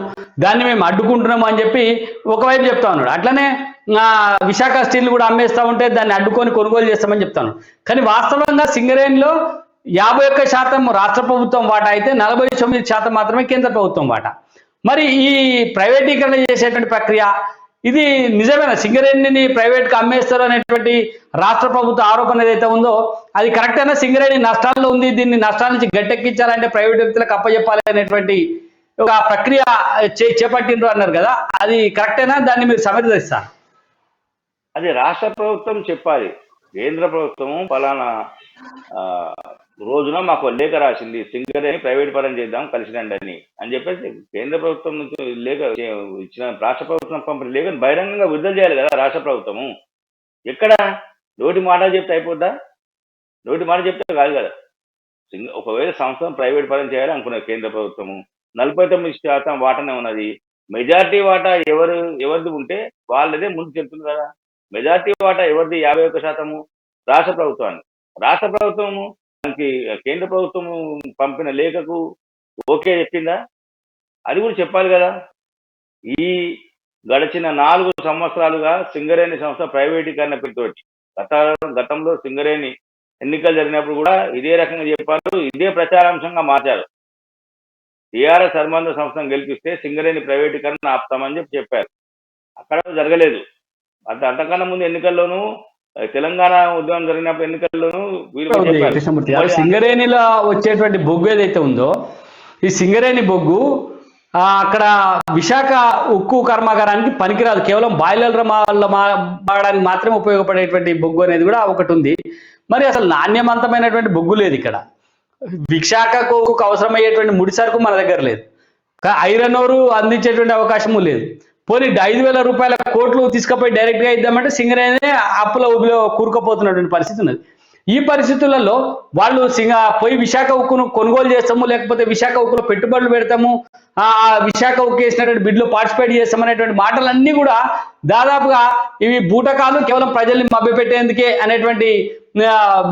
దాన్ని మేము అడ్డుకుంటున్నాము అని చెప్పి ఒకవైపు చెప్తా ఉన్నాడు. అట్లనే విశాఖ స్టీల్ కూడా అమ్మేస్తా ఉంటే దాన్ని అడ్డుకొని కొనుగోలు చేస్తామని చెప్తాను. కానీ వాస్తవంగా సింగరేణిలో 51% రాష్ట్ర ప్రభుత్వం వాటా అయితే 49% మాత్రమే కేంద్ర ప్రభుత్వం వాటా. మరి ఈ ప్రైవేటీకరణ చేసేటువంటి ప్రక్రియ ఇది నిజమేనా? సింగరేణిని ప్రైవేట్గా అమ్మేస్తారు అనేటువంటి రాష్ట్ర ప్రభుత్వ ఆరోపణ ఏదైతే ఉందో అది కరెక్టేనా? సింగరేణి నష్టాల్లో ఉంది, దీన్ని నష్టాల నుంచి గట్టెక్కించాలంటే ప్రైవేట్ వ్యక్తులకు అప్పచెప్పాలి అనేటువంటి ఒక ప్రక్రియ చేపట్టిండ్రు అన్నారు కదా, అది కరెక్టేనా? దాన్ని మీరు సమర్థిస్తారు? అది రాష్ట్ర ప్రభుత్వం చెప్పాలి. కేంద్ర ప్రభుత్వము ఫలానా రోజున మాకు లేఖ రాసింది, సింగరేణి ప్రైవేట్ పరం చేద్దాం కలిసినండి అని చెప్పేసి కేంద్ర ప్రభుత్వం నుంచి లేఖ ఇచ్చిన రాష్ట్ర ప్రభుత్వం పంపిన లేఖను బహిరంగంగా విడుదల చేయాలి కదా రాష్ట్ర ప్రభుత్వము. ఎక్కడ నోటి మాట చెప్తే అయిపోద్దా? నోటి మాట చెప్తే కాదు కదా. ఒకవేళ సంస్థను ప్రైవేట్ పరం చేయాలి అనుకున్నది కేంద్ర ప్రభుత్వము, 49% వాటానే ఉన్నది. మెజార్టీ వాటా ఎవరిది ఉంటే వాళ్ళదే ముందు చెప్తుంది కదా. మెజార్టీ వాటా ఎవరిది? 51% రాష్ట్ర ప్రభుత్వాన్ని. రాష్ట్ర ప్రభుత్వము దానికి కేంద్ర ప్రభుత్వం పంపిన లేఖకు ఓకే చెప్పిందా? అది కూడా చెప్పాలి కదా. ఈ గడిచిన 4 సంవత్సరాలుగా సింగరేణి సంస్థ ప్రైవేటీకరణ పెట్టుబడి గతంలో సింగరేణి ఎన్నికలు జరిగినప్పుడు కూడా ఇదే రకంగా చెప్పారు, ఇదే ప్రచారాంశంగా మార్చారు. టీఆర్ఎస్ సర్బంధ సంస్థను గెలిపిస్తే సింగరేణి ప్రైవేటీకరణ ఆపుతామని చెప్పారు. అక్కడ జరగలేదు. అంతకన్నా ముందు ఎన్నికల్లోనూ తెలంగాణ ఉద్యమం జరిగినప్పుడు ఎన్నికల్లోనూ కృష్ణమూర్తి గారు, సింగరేణిలో వచ్చేటువంటి బొగ్గు ఏదైతే ఉందో ఈ సింగరేణి బొగ్గు అక్కడ విశాఖ ఉక్కు కర్మాగారానికి పనికిరాదు, కేవలం బాయిలర్ల వాడడానికి మాత్రమే ఉపయోగపడేటువంటి బొగ్గు అనేది కూడా ఒకటి ఉంది. మరి అసలు నాణ్యవంతమైనటువంటి బొగ్గు లేదు ఇక్కడ. విశాఖకు అవసరమయ్యేటువంటి ముడి సరుకు మన దగ్గర లేదు, ఐరన్ ఓరు అందించేటువంటి అవకాశము లేదు. పోనీ 5,000 రూపాయల కోట్లు తీసుకుపోయి డైరెక్ట్గా ఇద్దామంటే సింగరేణి అప్పుల ఊబిలో కూరుకుపోతున్నటువంటి పరిస్థితి ఉన్నది. ఈ పరిస్థితులలో వాళ్ళు పోయి విశాఖ ఉక్కును కొనుగోలు చేస్తాము, లేకపోతే విశాఖ ఉక్కులో పెట్టుబడులు పెడతాము, విశాఖ ఉక్కు వేసినటువంటి బిడ్లో పార్టిసిపేట్ చేస్తామనేటువంటి మాటలన్నీ కూడా దాదాపుగా ఇవి బూటకాలు, కేవలం ప్రజల్ని మభ్యపెట్టేందుకే అనేటువంటి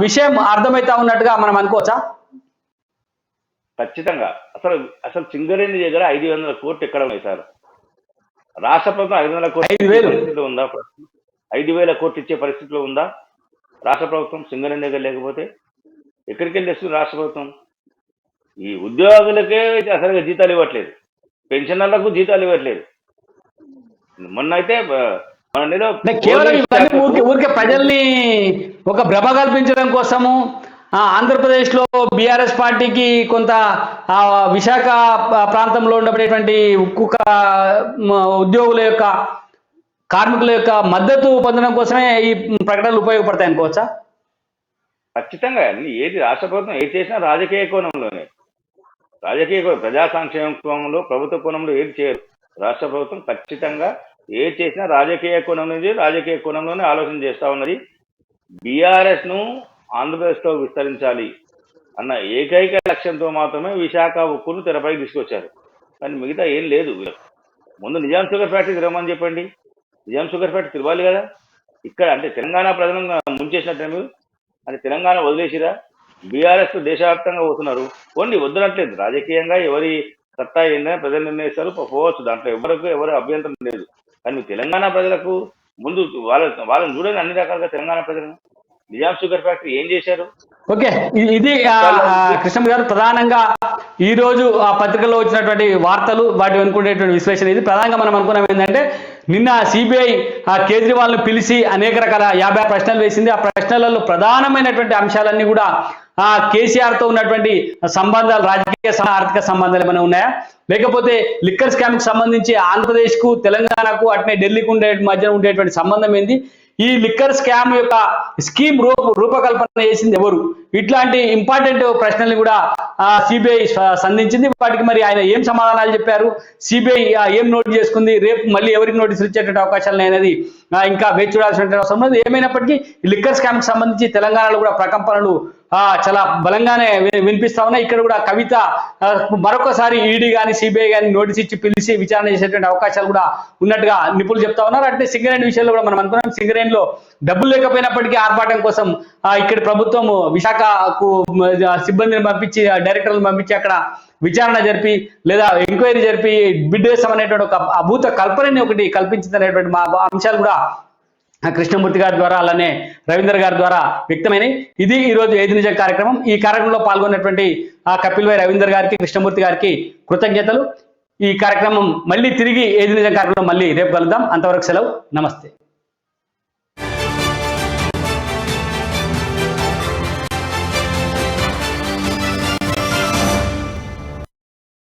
విషయం అర్థమవుతా ఉన్నట్టుగా మనం అనుకోవచ్చా? ఖచ్చితంగా. అసలు సింగరేణి దగ్గర 500 కోట్లు ఎక్కడ ఉన్నాయి సార్? రాష్ట్ర ప్రభుత్వం 500 కోట్లు పరిస్థితిలో ఉందా? 5,000 కోట్లు ఇచ్చే పరిస్థితిలో ఉందా రాష్ట్ర ప్రభుత్వం? సింగరేణి దగ్గర లేకపోతే ఎక్కడికి వెళ్ళి తెస్తుంది రాష్ట్ర ప్రభుత్వం? ఈ ఉద్యోగులకే అసలు జీతాలు ఇవ్వట్లేదు, పెన్షనర్లకు జీతాలు ఇవ్వట్లేదు. మొన్న అయితే కేవలం ఊరికే ప్రజల్ని ఒక భ్రమ కల్పించడం కోసము ఆంధ్రప్రదేశ్లో బీఆర్ఎస్ పార్టీకి కొంత విశాఖ ప్రాంతంలో ఉండబడేటువంటి ఉక్కు ఉద్యోగుల యొక్క కార్మికుల యొక్క మద్దతు పొందడం కోసమే ఈ ప్రకటనలు ఉపయోగపడతాయి అనుకోవచ్చా? ఖచ్చితంగా. ఏది రాష్ట్ర ప్రభుత్వం ఏది చేసినా రాజకీయ కోణంలోనే, ప్రజా సంక్షేమ కోణంలో, ప్రభుత్వ కోణంలో ఏది చేయరు. రాష్ట్ర ప్రభుత్వం ఖచ్చితంగా ఏది చేసినా రాజకీయ కోణంలోనే ఆలోచన చేస్తా ఉన్నది. బీఆర్ఎస్ ను ఆంధ్రప్రదేశ్లో విస్తరించాలి అన్న ఏకైక లక్ష్యంతో మాత్రమే విశాఖ ఉక్కును తెరపై తీసుకొచ్చారు. కానీ మిగతా ఏం లేదు. ముందు నిజాం షుగర్ ఫ్యాక్టరీ తిరగమని చెప్పండి, నిజాం షుగర్ ఫ్యాక్టరీ తిరగాలి కదా. ఇక్కడ అంటే తెలంగాణ ప్రజలను ముంచేసినట్టు అంటే తెలంగాణ వదిలేసిరా? బీఆర్ఎస్ దేశవ్యాప్తంగా పోతున్నారు. ఓన్లీ వద్దునట్లేదు. రాజకీయంగా ఎవరి సత్తా ఏంటనే ప్రజలు నిర్ణయిస్తారు, పోవచ్చు, దాంట్లో ఎవరు అభ్యంతరం లేదు. కానీ నువ్వు తెలంగాణ ప్రజలకు ముందు వాళ్ళని చూడండి అన్ని రకాలుగా తెలంగాణ ప్రజలను. నిజాం షుగర్ ఫ్యాక్టరీ ఏం చేశారు? ఓకే, ఇది కృష్ణ గారు ప్రధానంగా ఈ రోజు ఆ పత్రికల్లో వచ్చినటువంటి వార్తలు వాటి అనుకునేటువంటి విశ్లేషణ. ఇది ప్రధానంగా మనం అనుకున్నాం ఏంటంటే, నిన్న సిబిఐ కేజ్రీవాల్ను పిలిచి అనేక రకాల 50 ప్రశ్నలు వేసింది. ఆ ప్రశ్నలలో ప్రధానమైనటువంటి అంశాలన్నీ కూడా కేసీఆర్ తో ఉన్నటువంటి సంబంధాలు, రాజకీయ ఆర్థిక సంబంధాలు ఏమైనా ఉన్నాయా, లేకపోతే లిక్కర్ స్కామ్ కు సంబంధించి ఆంధ్రప్రదేశ్ కు తెలంగాణకు అట్నే ఢిల్లీకి మధ్య ఉండేటువంటి సంబంధం ఏంది, ఈ లిక్కర్ స్కామ్ యొక్క స్కీమ్ రూపకల్పన చేసింది ఎవరు, ఇట్లాంటి ఇంపార్టెంట్ ప్రశ్నల్ని కూడా సిబిఐ సంధించింది. వాటికి మరి ఆయన ఏం సమాధానాలు చెప్పారు, సిబిఐ ఏం నోట్ చేసుకుంది, రేపు మళ్ళీ ఎవరికి నోటీసులు ఇచ్చేటువంటి అవకాశాలు అనేది ఇంకా వేచి చూడాల్సిన అవసరం ఉంది. ఏమైనప్పటికీ లిక్కర్ స్కామ్ కి సంబంధించి తెలంగాణలో కూడా ప్రకంపనలు చాలా బలంగానే వినిపిస్తా ఉన్నాయి. ఇక్కడ కూడా కవిత మరొకసారి ఈడీ కానీ సిబిఐ కానీ నోటీస్ ఇచ్చి పిలిచి విచారణ చేసేటువంటి అవకాశాలు కూడా ఉన్నట్టుగా నిపుణులు చెప్తా ఉన్నారు. అంటే సింగరేణి విషయంలో కూడా మనం అనుకున్నాం, సింగరేణిలో డబ్బులు లేకపోయినప్పటికీ ఆర్భాటం కోసం ఇక్కడ ప్రభుత్వం విశాఖకు సిబ్బందిని పంపించి, డైరెక్టర్లను పంపించి అక్కడ విచారణ జరిపి లేదా ఎంక్వైరీ జరిపి బిడ్ వేస్తాం అనేటువంటి ఒక అభూత కల్పనని ఒకటి కల్పించింది అనేటువంటి మా అంశాలు కూడా కృష్ణమూర్తి గారి ద్వారా అలానే రవీందర్ గారి ద్వారా వ్యక్తమైనవి. ఇది ఈ రోజు ఏది నిజం కార్యక్రమం. ఈ కార్యక్రమంలో పాల్గొన్నటువంటి కపిల్ వై రవీందర్ గారికి, కృష్ణమూర్తి గారికి కృతజ్ఞతలు. ఈ కార్యక్రమం మళ్ళీ తిరిగి ఏది నిజం కార్యక్రమం మళ్ళీ రేపు కలుద్దాం. అంతవరకు సెలవు, నమస్తే.